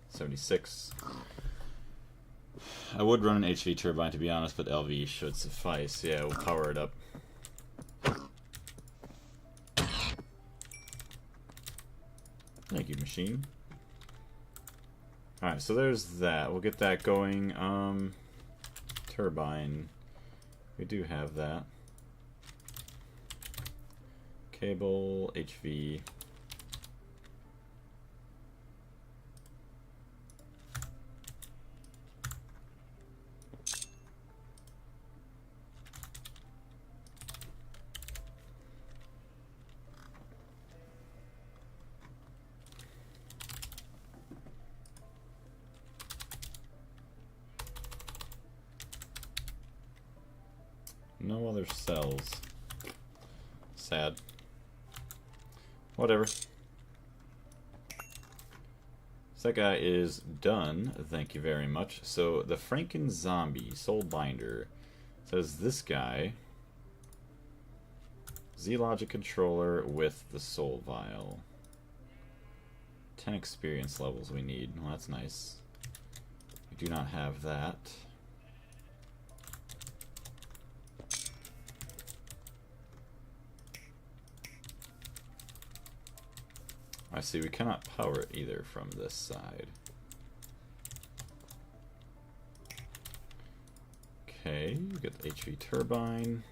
76. I would run an HV turbine to be honest, but LV should suffice. Yeah, we'll power it up. Thank you, machine. Alright, so there's that. We'll get that going. Turbine. We do have that. Cable, HV. No other cells. Sad. Whatever. So that guy is done. Thank you very much. So the Franken Zombie Soul Binder says this guy Z-Logic controller with the Soul Vial. 10 experience levels we need. Well, that's nice. We do not have that. I see, we cannot power it either from this side. Okay, we get the HV turbine.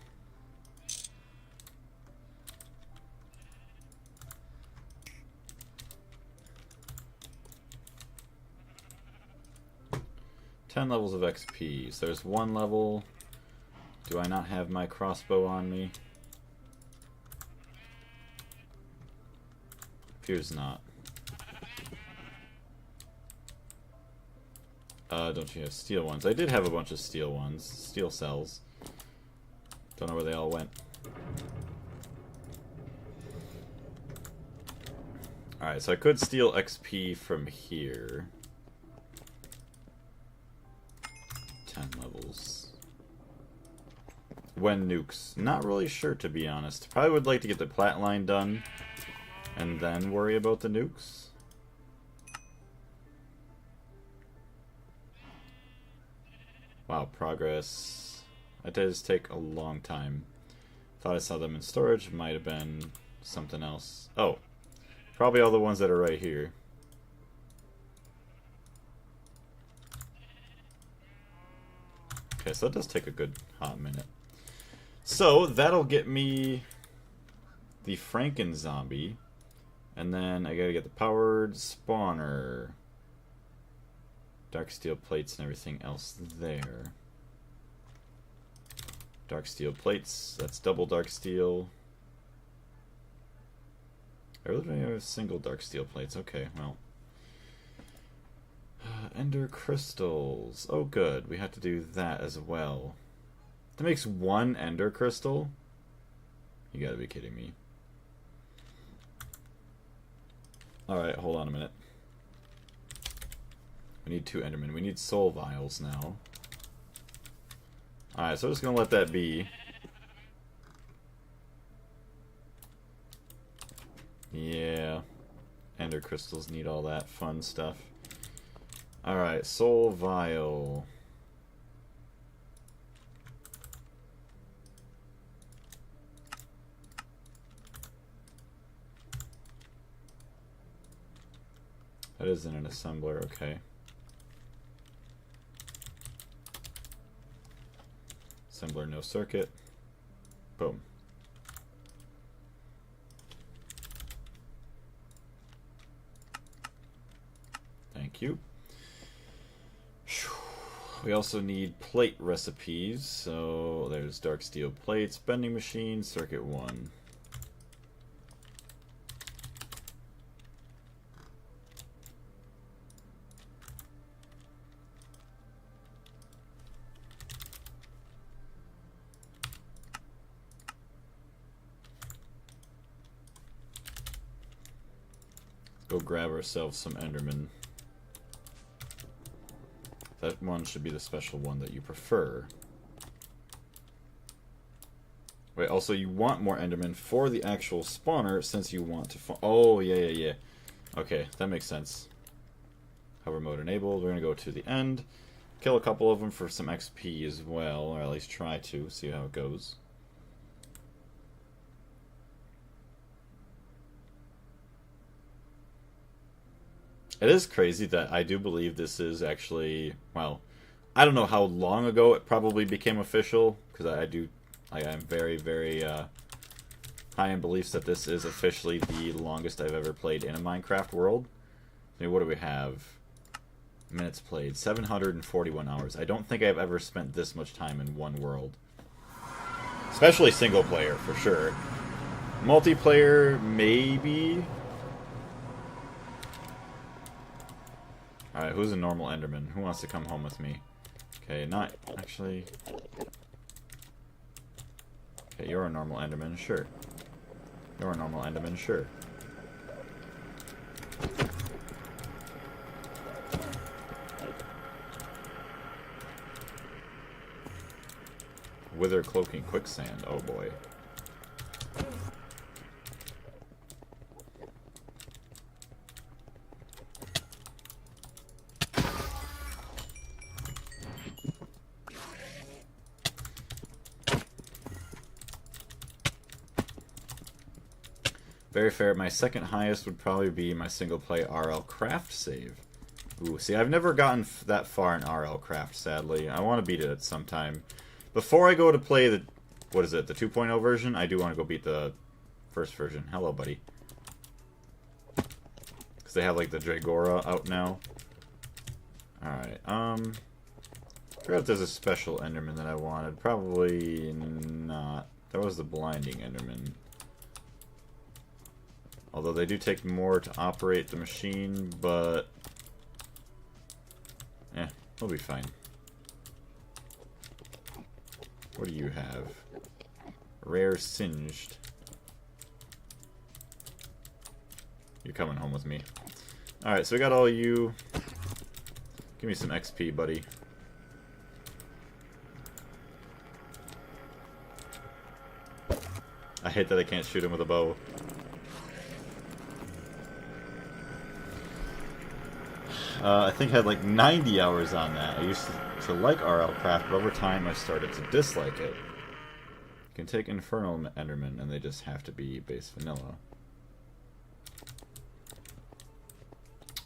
Ten levels of XP. So there's one level. Do I not have my crossbow on me? Appears not. Don't you have steel ones? I did have a bunch of steel ones. Steel cells. Don't know where they all went. Alright, so I could steal XP from here. 10 levels. When nukes? Not really sure, to be honest. Probably would like to get the plat line done and then worry about the nukes. Wow, progress. That does take a long time. Thought I saw them in storage. Might have been something else. Oh, probably all the ones that are right here. Okay, so that does take a good hot minute. So that'll get me the Franken Zombie. And then I gotta get the powered spawner. Dark steel plates and everything else there. Dark steel plates, that's double dark steel. I really don't have single dark steel plates. Okay, well. Ender crystals. Oh good, we have to do that as well. That makes one ender crystal? You gotta be kidding me. Alright, hold on a minute. We need 2 endermen. We need soul vials now. Alright, so I'm just gonna let that be. Yeah. Ender crystals need all that fun stuff. Alright, soul vial. That isn't an assembler, okay. Assembler, no circuit. Boom. Thank you. We also need plate recipes, so there's dark steel plates, bending machine, circuit 1. Go grab ourselves some endermen. That one should be the special one that you prefer. Wait, also you want more endermen for the actual spawner since you want to oh, yeah. Okay, that makes sense. Hover mode enabled. We're going to go to the end. Kill a couple of them for some XP as well, or at least try to. See how it goes. It is crazy that I do believe this is actually, well, I don't know how long ago it probably became official, because I am very, very high in beliefs that this is officially the longest I've ever played in a Minecraft world. I mean, what do we have? Minutes played, 741 hours. I don't think I've ever spent this much time in one world. Especially single player, for sure. Multiplayer, maybe. Alright, who's a normal Enderman? Who wants to come home with me? Okay, not actually. Okay, you're a normal Enderman, sure. You're a normal Enderman, sure. Wither cloaking quicksand, oh boy. Very fair. My second highest would probably be my single play RL craft save. Ooh, see, I've never gotten that far in RL craft, sadly. I want to beat it at some time. Before I go to play the, what is it, the 2.0 version, I do want to go beat the first version. Hello, buddy. Because they have, like, the Dragora out now. Alright, I forgot if there's a special Enderman that I wanted. Probably not. That was the blinding Enderman. Although they do take more to operate the machine, but... eh, we'll be fine. What do you have? Rare singed. You're coming home with me. Alright, so we got all you. Give me some XP, buddy. I hate that I can't shoot him with a bow. I think I had like 90 hours on that. I used to like RL Craft, but over time I started to dislike it. You can take Infernal Endermen, and they just have to be base vanilla.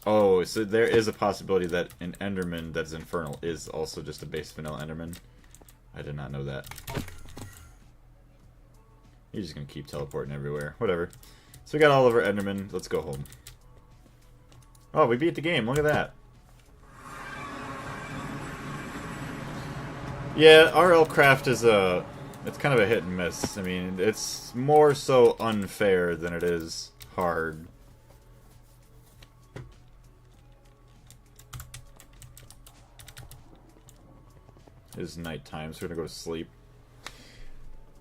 Oh, so there is a possibility that an Enderman that's Infernal is also just a base vanilla Enderman. I did not know that. You're just gonna keep teleporting everywhere. Whatever. So we got all of our Endermen. Let's go home. Oh, we beat the game. Look at that. Yeah, RL Craft is it's kind of a hit and miss. I mean, it's more so unfair than it is hard. It is nighttime, so we're gonna go to sleep.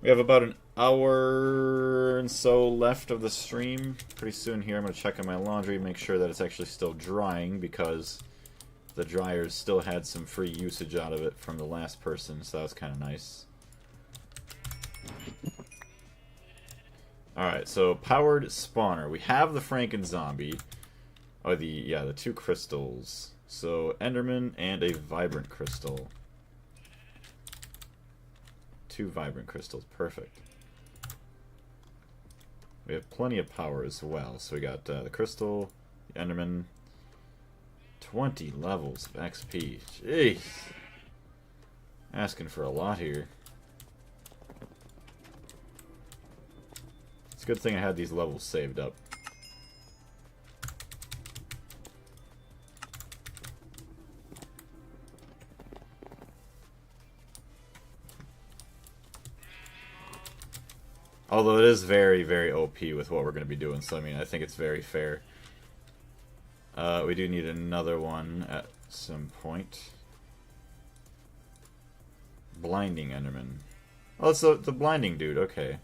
We have about an hour and so left of the stream. Pretty soon here I'm going to check on my laundry, make sure that it's actually still drying, because the dryers still had some free usage out of it from the last person, so that was kind of nice. Alright, so powered spawner. We have the Franken zombie. Oh, the two crystals. So Enderman and a vibrant crystal. 2 vibrant crystals, perfect. We have plenty of power as well. So we got the crystal, the Enderman, 20 levels of XP. Jeez. Asking for a lot here. It's a good thing I had these levels saved up. Although it is very, very OP with what we're going to be doing, so I mean, I think it's very fair. We do need another one at some point. Blinding Enderman. Oh, it's the blinding dude, okay.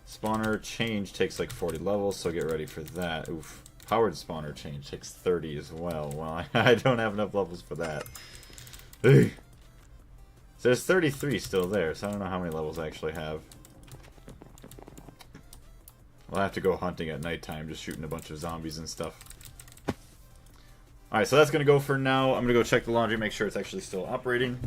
Spawner change takes like 40 levels, so get ready for that. Oof. Powered spawner change takes 30 as well. Well, I don't have enough levels for that. So there's 33 still there, so I don't know how many levels I actually have. We'll have to go hunting at nighttime, just shooting a bunch of zombies and stuff. Alright, so that's going to go for now. I'm going to go check the laundry, make sure it's actually still operating.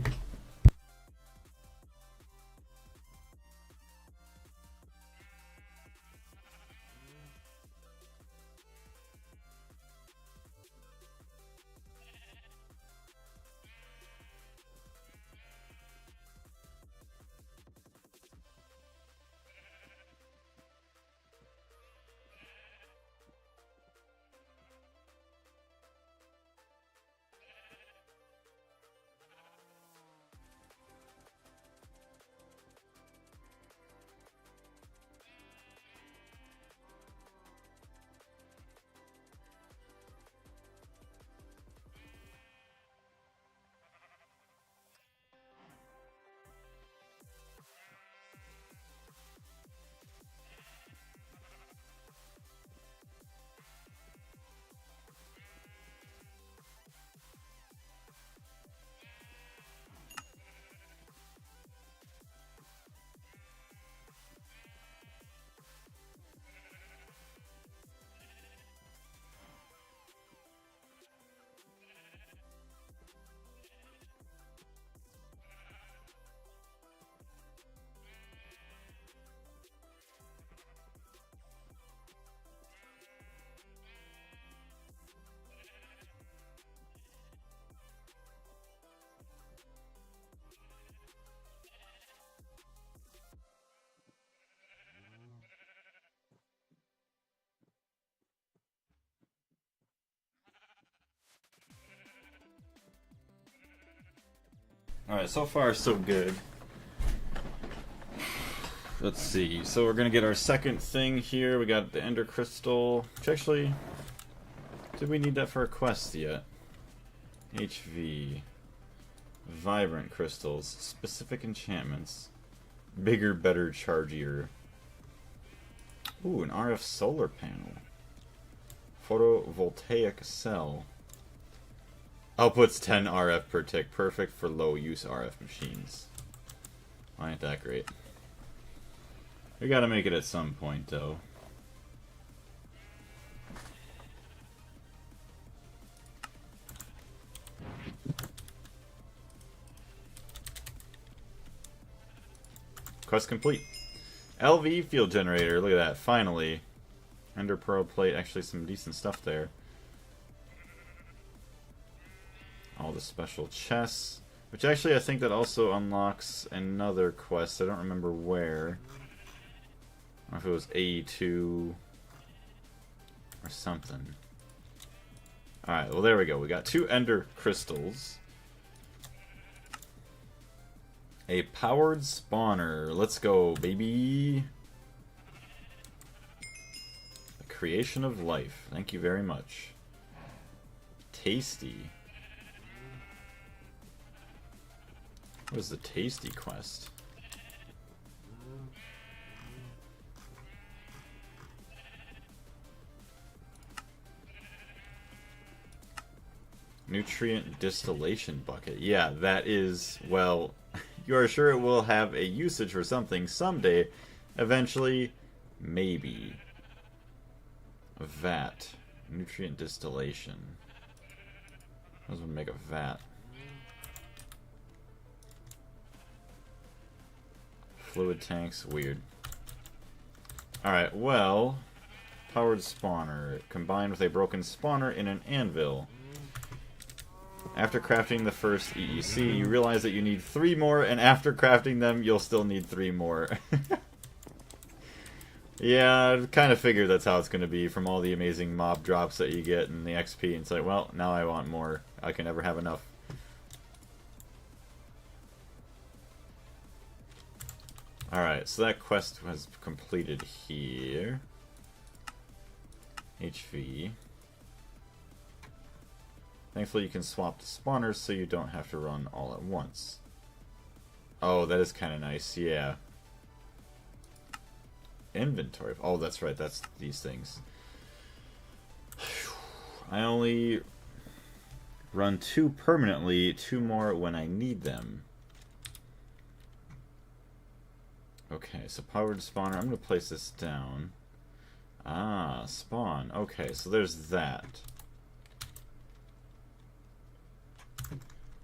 Alright, so far so good. Let's see. So we're gonna get our second thing here. We got the Ender Crystal. Which actually, did we need that for a quest yet? HV. Vibrant crystals. Specific enchantments. Bigger, better, chargier. Ooh, an RF solar panel. Photovoltaic cell. Outputs 10 RF per tick. Perfect for low-use RF machines. Why ain't that great? We gotta make it at some point, though. Quest complete. LV field generator. Look at that. Finally. Ender Pearl plate. Actually, some decent stuff there. All the special chests. Which actually, I think that also unlocks another quest. I don't remember where. I don't know if it was A2 or something. Alright, well there we go. We got 2 Ender Crystals. A powered spawner. Let's go, baby. The creation of life. Thank you very much. Tasty. What is the tasty quest? Nutrient distillation bucket. Yeah, that is, well, you are sure it will have a usage for something someday. Eventually, maybe. A vat. Nutrient distillation. How does one make a vat? Fluid tanks, weird. Alright, well, powered spawner combined with a broken spawner in an anvil. After crafting the first EEC, you realize that you need 3 more, and after crafting them, you'll still need 3 more. Yeah, I kind of figured that's how it's going to be from all the amazing mob drops that you get and the XP. And it's like, well, now I want more. I can never have enough. Alright, so that quest was completed here. HV. Thankfully you can swap the spawners so you don't have to run all at once. Oh, that is kind of nice, yeah. Inventory. Oh, that's right, that's these things. I only run 2 permanently, 2 more when I need them. Okay, so powered spawner. I'm going to place this down. Ah, spawn. Okay, so there's that.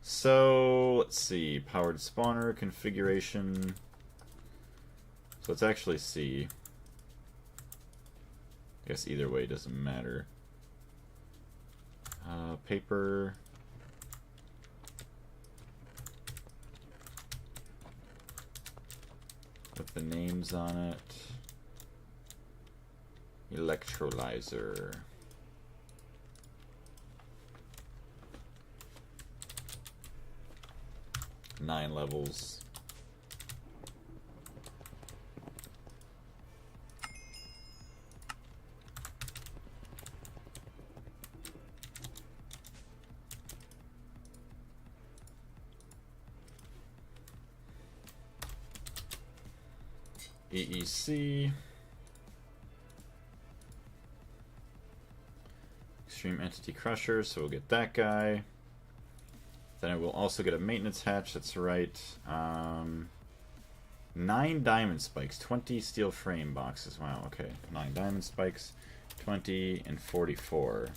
So, let's see. Powered spawner configuration. So let's actually see. I guess either way doesn't matter. Paper. With the names on it. Electrolyzer. Nine levels. EEC. Extreme Entity Crusher, so we'll get that guy. Then I will also get a maintenance hatch, that's right. 9 diamond spikes, 20 steel frame boxes. Wow, okay. 9 diamond spikes, 20 and 44.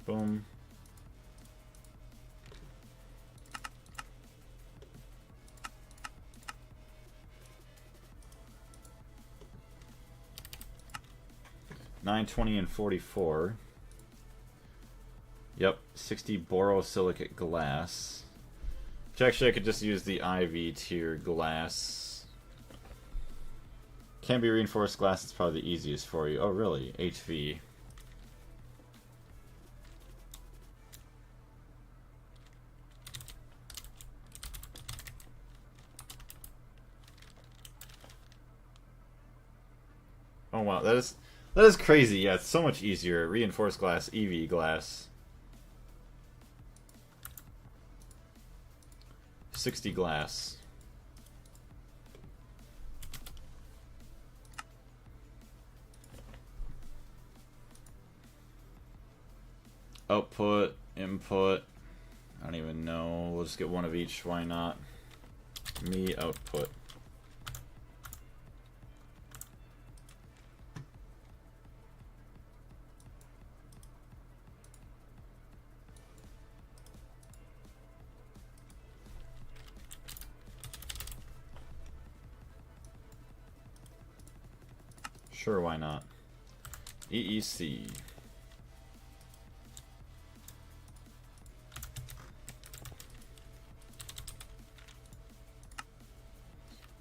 Boom. Nine, 20, and 44. Yep, 60 borosilicate glass. Which actually I could just use the IV tier glass. Can be reinforced glass, it's probably the easiest for you. Oh really? HV. Oh wow, that is crazy. Yeah, it's so much easier. Reinforced glass, EV glass. 60 glass. Output, input. I don't even know. We'll just get one of each. Why not? Me output. Sure, why not? EEC.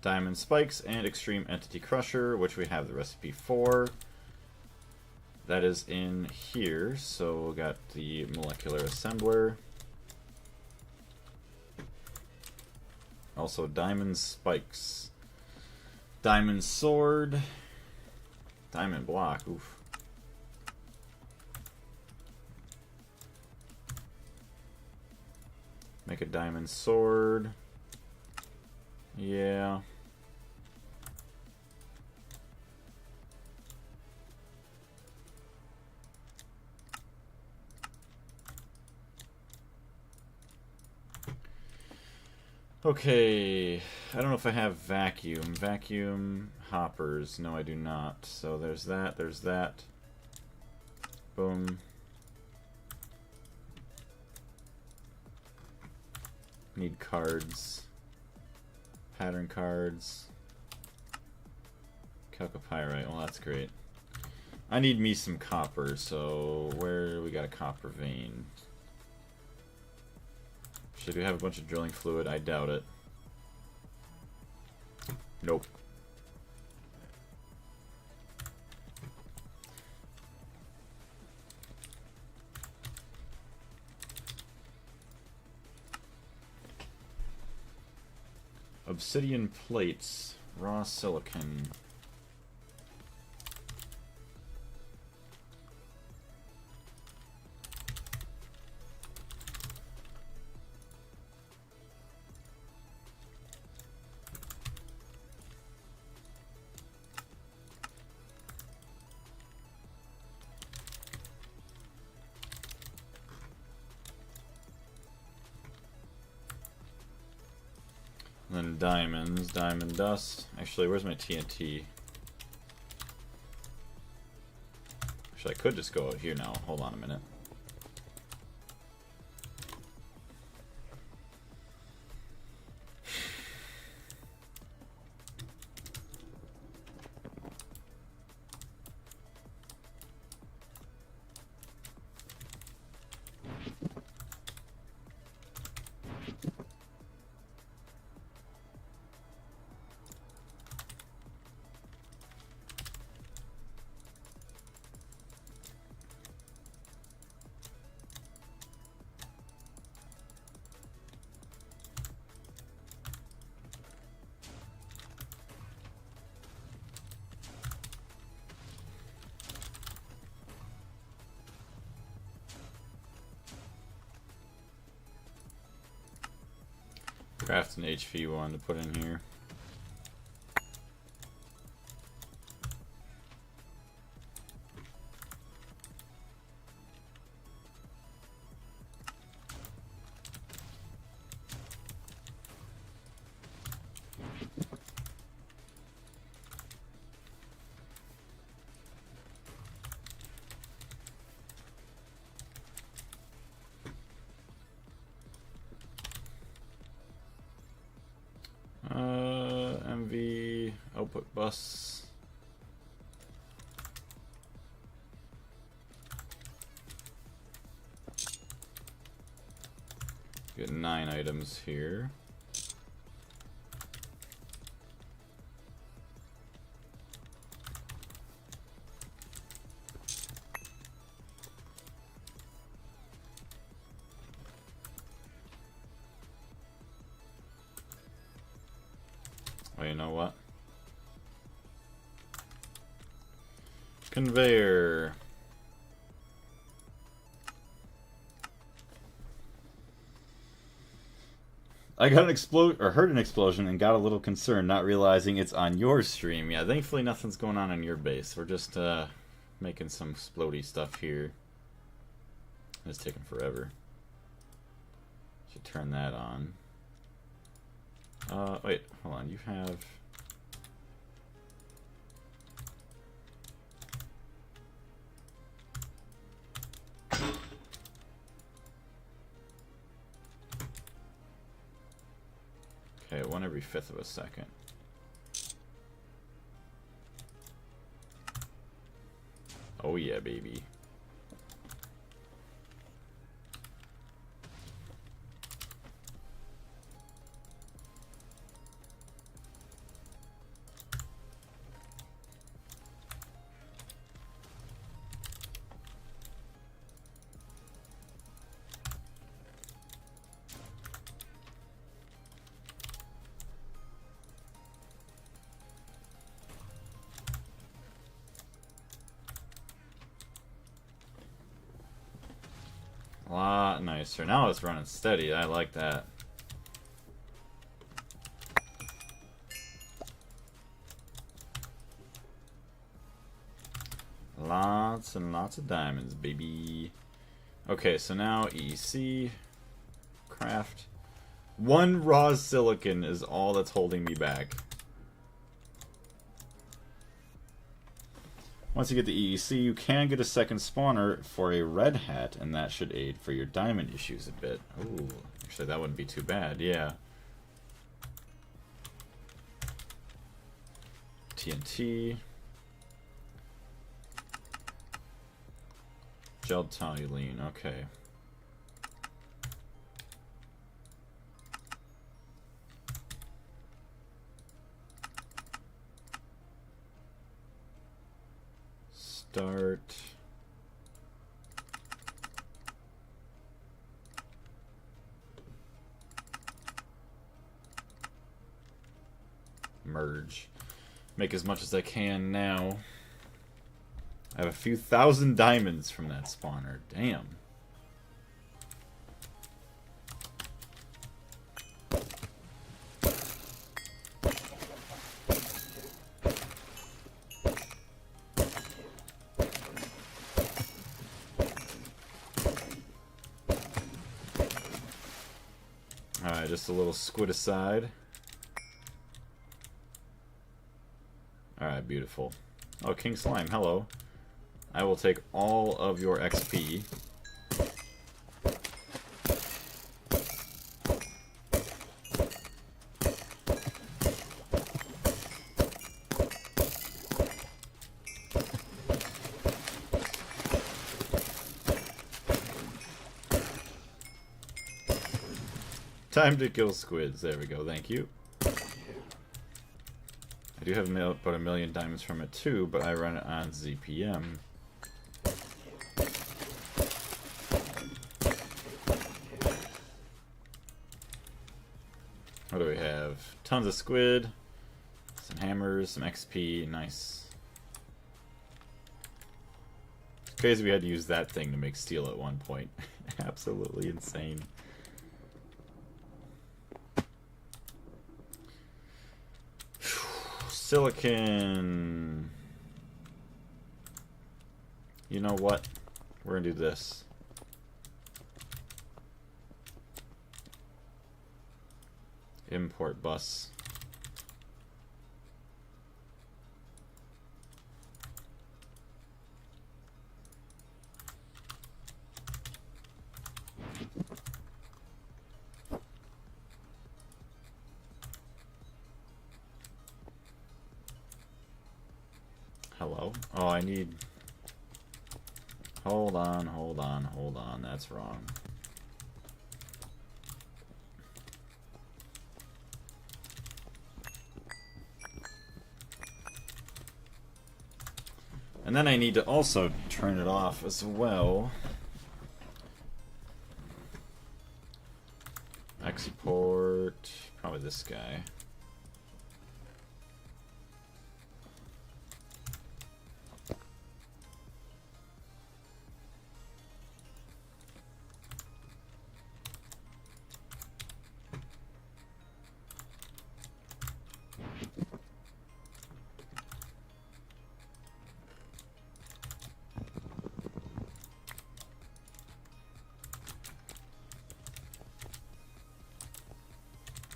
Diamond Spikes and Extreme Entity Crusher, which we have the recipe for. That is in here, so we got the molecular assembler. Also Diamond Spikes. Diamond Sword. Diamond Block, oof. Make a diamond sword. Yeah. Okay, I don't know if I have vacuum. Vacuum hoppers. No, I do not. So there's that, there's that. Boom. Need cards. Pattern cards. Chalcopyrite. Well, that's great. I need me some copper, so where we got a copper vein? Should we have a bunch of drilling fluid? I doubt it. Nope. Obsidian plates. Raw silicon. Then diamonds, diamond dust. Actually, where's my TNT? Actually, I could just go out here now. Hold on a minute. Craft an HV1 to put in here. MV output bus. Get 9 items here. Oh, you know what? Conveyor. I got an explosion, or heard an explosion, and got a little concerned, not realizing it's on your stream. Yeah, thankfully nothing's going on your base. We're just making some explodey stuff here. It's taking forever. Should turn that on. Wait, hold on. You have. Okay, 1 every 5th of a second. Oh yeah, baby. A lot nicer. Now it's running steady. I like that. Lots and lots of diamonds, baby. Okay, so now EC craft. 1 raw silicon is all that's holding me back. Once you get the EEC, you can get a second spawner for a red hat, and that should aid for your diamond issues a bit. Ooh, actually that wouldn't be too bad, yeah. TNT. Gel toluene, okay. Start. Merge. Make as much as I can now. I have a few thousand diamonds from that spawner. Damn. Alright, just a little squid aside. Alright, beautiful. Oh, King Slime, hello. I will take all of your XP. Time to kill squids. There we go. Thank you. I do have about 1,000,000 diamonds from it too, but I run it on ZPM. What do we have? Tons of squid, some hammers, some XP. Nice. It's crazy we had to use that thing to make steel at one point. Absolutely insane. Silicon. You know what? We're gonna do this. Import bus. Hello? Oh, I need... Hold on, hold on, hold on. That's wrong. And then I need to also turn it off as well. Export... Probably this guy.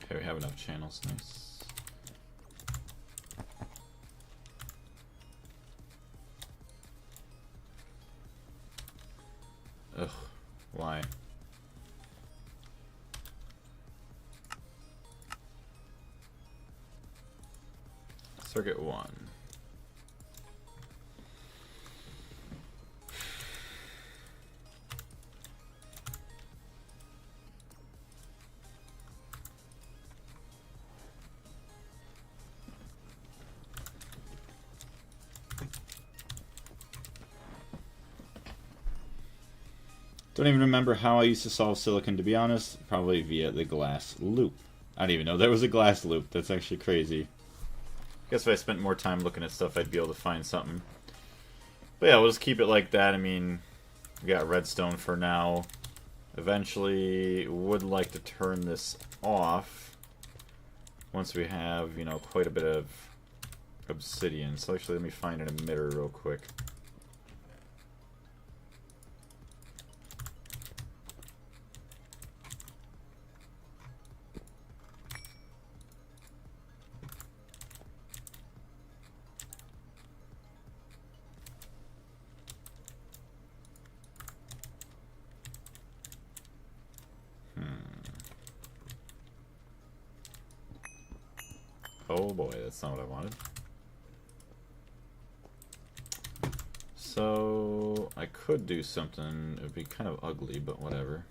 Okay, we have enough channels, nice. Ugh, why? Circuit 1. Don't even remember how I used to solve silicon, to be honest. Probably via the glass loop. I didn't even know there was a glass loop. That's actually crazy. Guess if I spent more time looking at stuff, I'd be able to find something. But yeah, we'll just keep it like that. I mean, we got redstone for now. Eventually, would like to turn this off once we have, you know, quite a bit of obsidian. So actually, let me find an emitter real quick. Oh boy, that's not what I wanted. So, I could do something. It would be kind of ugly, but whatever.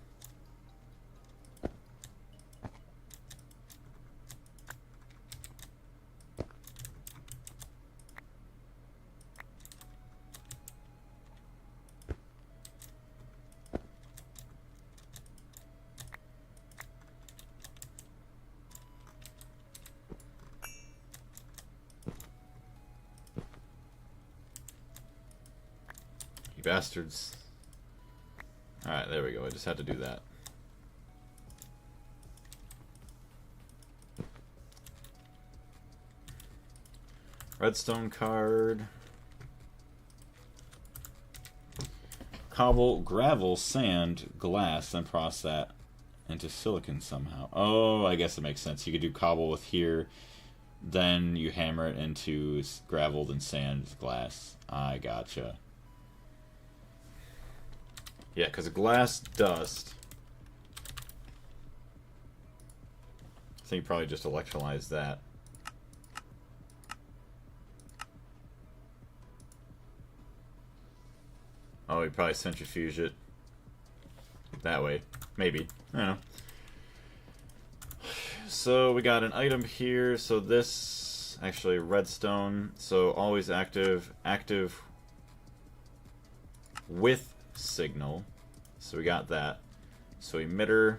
Bastards. Alright, there we go. I just had to do that. Redstone card. Cobble, gravel, sand, glass, then process that into silicon somehow. Oh, I guess it makes sense. You could do cobble with here, then you hammer it into gravel, then sand, glass. I gotcha. Yeah, because glass dust. I think you probably just electrolyzed that. Oh, he probably centrifuge it that way. Maybe. I don't know. So we got an item here. So this, actually redstone. So always active. Active with signal. So we got that. So emitter.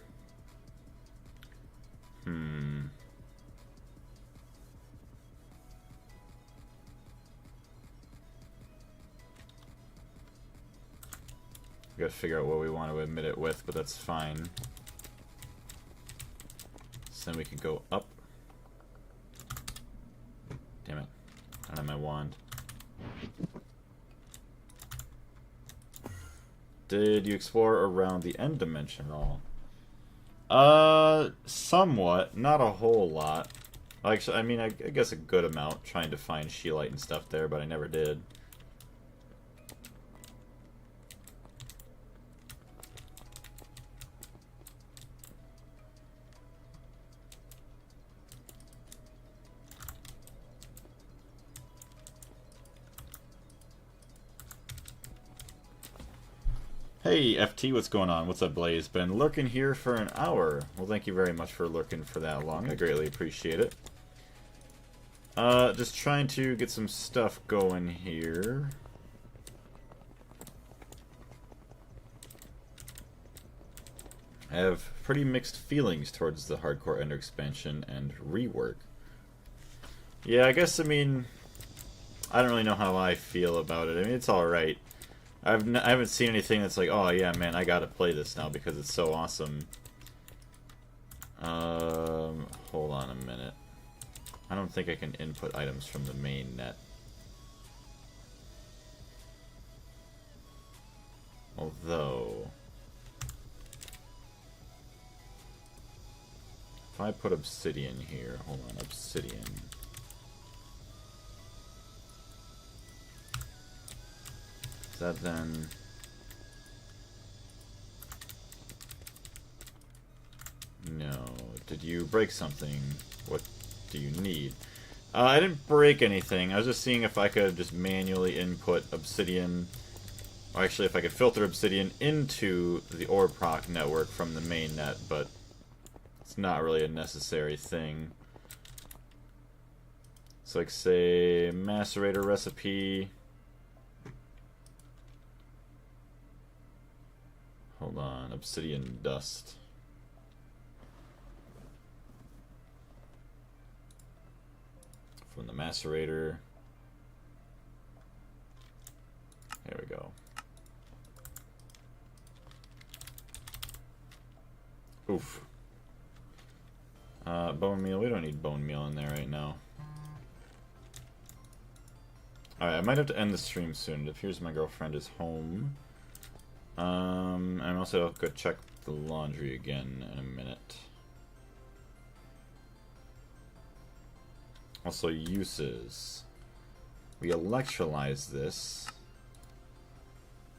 We gotta figure out what we want to emit it with, but that's fine. So then we can go up. Damn it. I don't have my wand. Did you explore around the end dimension at all? Somewhat. Not a whole lot. Actually, I mean, I guess a good amount, trying to find Sheelite and stuff there, but I never did. Hey, FT, what's going on? What's up, Blaze? Been lurking here for an hour. Well, thank you very much for lurking for that long. I greatly appreciate it. Just trying to get some stuff going here. I have pretty mixed feelings towards the Hardcore Ender expansion and rework. Yeah, I guess, I mean, I don't really know how I feel about it. I mean, it's alright. I haven't seen anything that's like, oh yeah, man, I gotta play this now because it's so awesome. Hold on a minute. I don't think I can input items from the main net. Although, if I put obsidian here, hold on, obsidian. Is that then? No. Did you break something? What do you need? I didn't break anything. I was just seeing if I could just manually input obsidian. Or actually, if I could filter obsidian into the ore proc network from the main net, but it's not really a necessary thing. So, like, say, macerator recipe. Hold on, obsidian dust. From the macerator. There we go. Oof. Bone meal. We don't need bone meal in there right now. Alright, I might have to end the stream soon. It appears my girlfriend is home. I'm also going to check the laundry again in a minute. Also, uses. We electrolyze this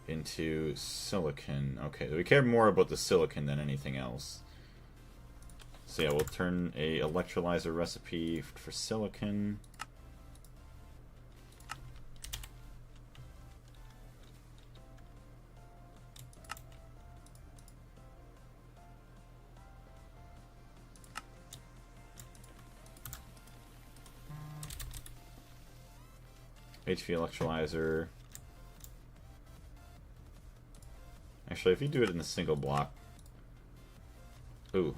into silicon. Okay, we care more about the silicon than anything else. So yeah, we'll turn a electrolyzer recipe for silicon. HV electrolyzer. Actually, if you do it in a single block. Ooh.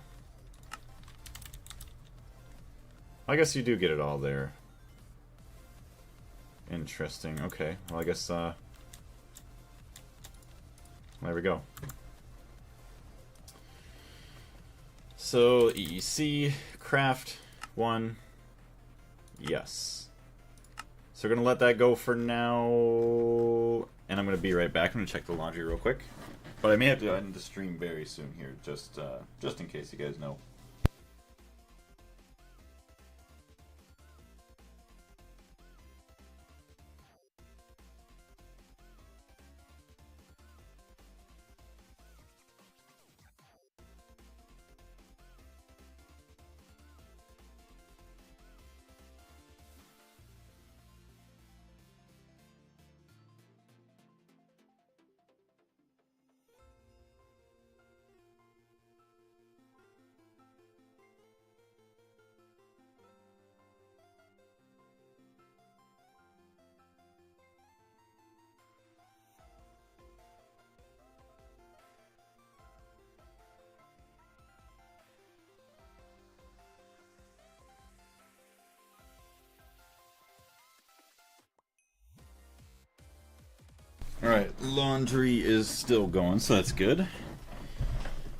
I guess you do get it all there. Interesting. Okay. Well, I guess, there we go. So, EEC, craft, 1. Yes. So we're going to let that go for now, and I'm going to be right back. I'm going to check the laundry real quick. But I may have to end the stream very soon here, just in case you guys know. Alright, laundry is still going, so that's good.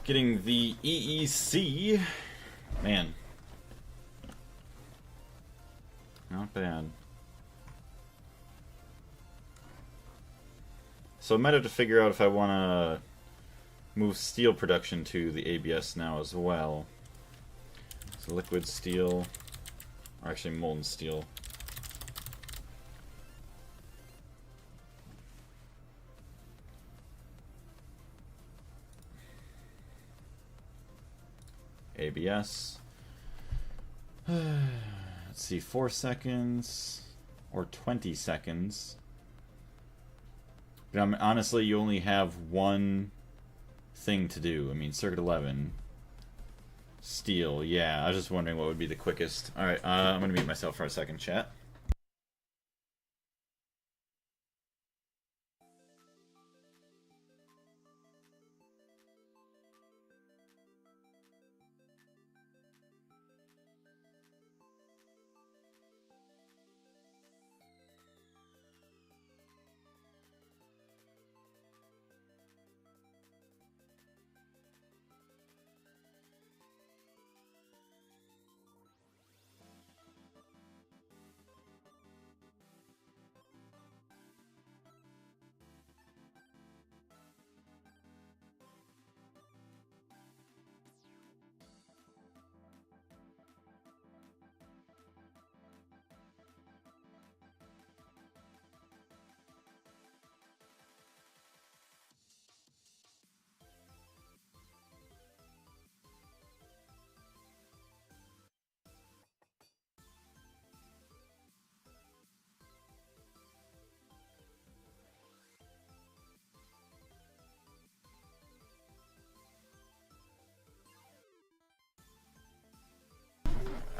Getting the EEC. Man. Not bad. So I might have to figure out if I want to move steel production to the ABS now as well. So liquid steel, or actually molten steel. ABS. Let's see, 4 seconds or 20 seconds. Honestly, you only have one thing to do. I mean, circuit 11. Steel, yeah. I was just wondering what would be the quickest. Alright, I'm going to mute myself for a second, chat.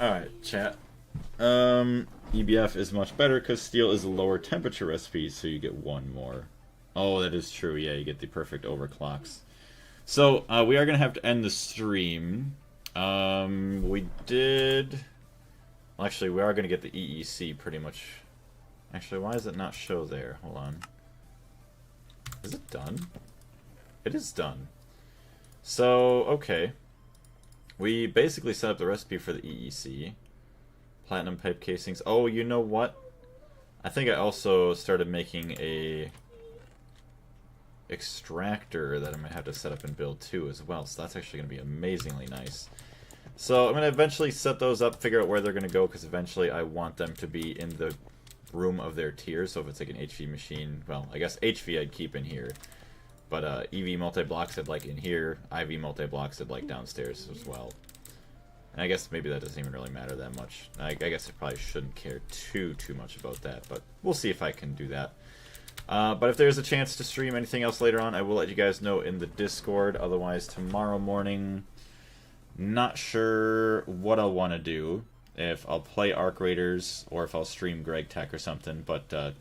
Alright, chat. EBF is much better because steel is a lower temperature recipe, so you get one more. Oh, that is true. Yeah, you get the perfect overclocks. So, we are going to have to end the stream. We did... Well, actually, we are going to get the EEC pretty much... Actually, why does it not show there? Hold on. Is it done? It is done. So, okay. We basically set up the recipe for the EEC. Platinum pipe casings. Oh, you know what? I think I also started making a extractor that I might have to set up and build too as well. So that's actually going to be amazingly nice. So I'm going to eventually set those up, figure out where they're going to go, because eventually I want them to be in the room of their tier. So if it's like an HV machine, well, I guess HV I'd keep in here. But EV multi-blocks I'd like in here. IV multi-blocks I'd like downstairs as well. And I guess maybe that doesn't even really matter that much. I guess I probably shouldn't care too much about that. But we'll see if I can do that. But if there's a chance to stream anything else later on, I will let you guys know in the Discord. Otherwise, tomorrow morning, not sure what I'll want to do. If I'll play Arc Raiders or if I'll stream Gregtech or something. But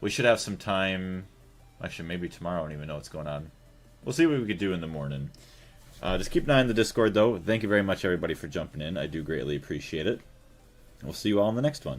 we should have some time... Actually, maybe tomorrow I don't even know what's going on. We'll see what we could do in the morning. Just keep an eye on the Discord, though. Thank you very much, everybody, for jumping in. I do greatly appreciate it. We'll see you all in the next one.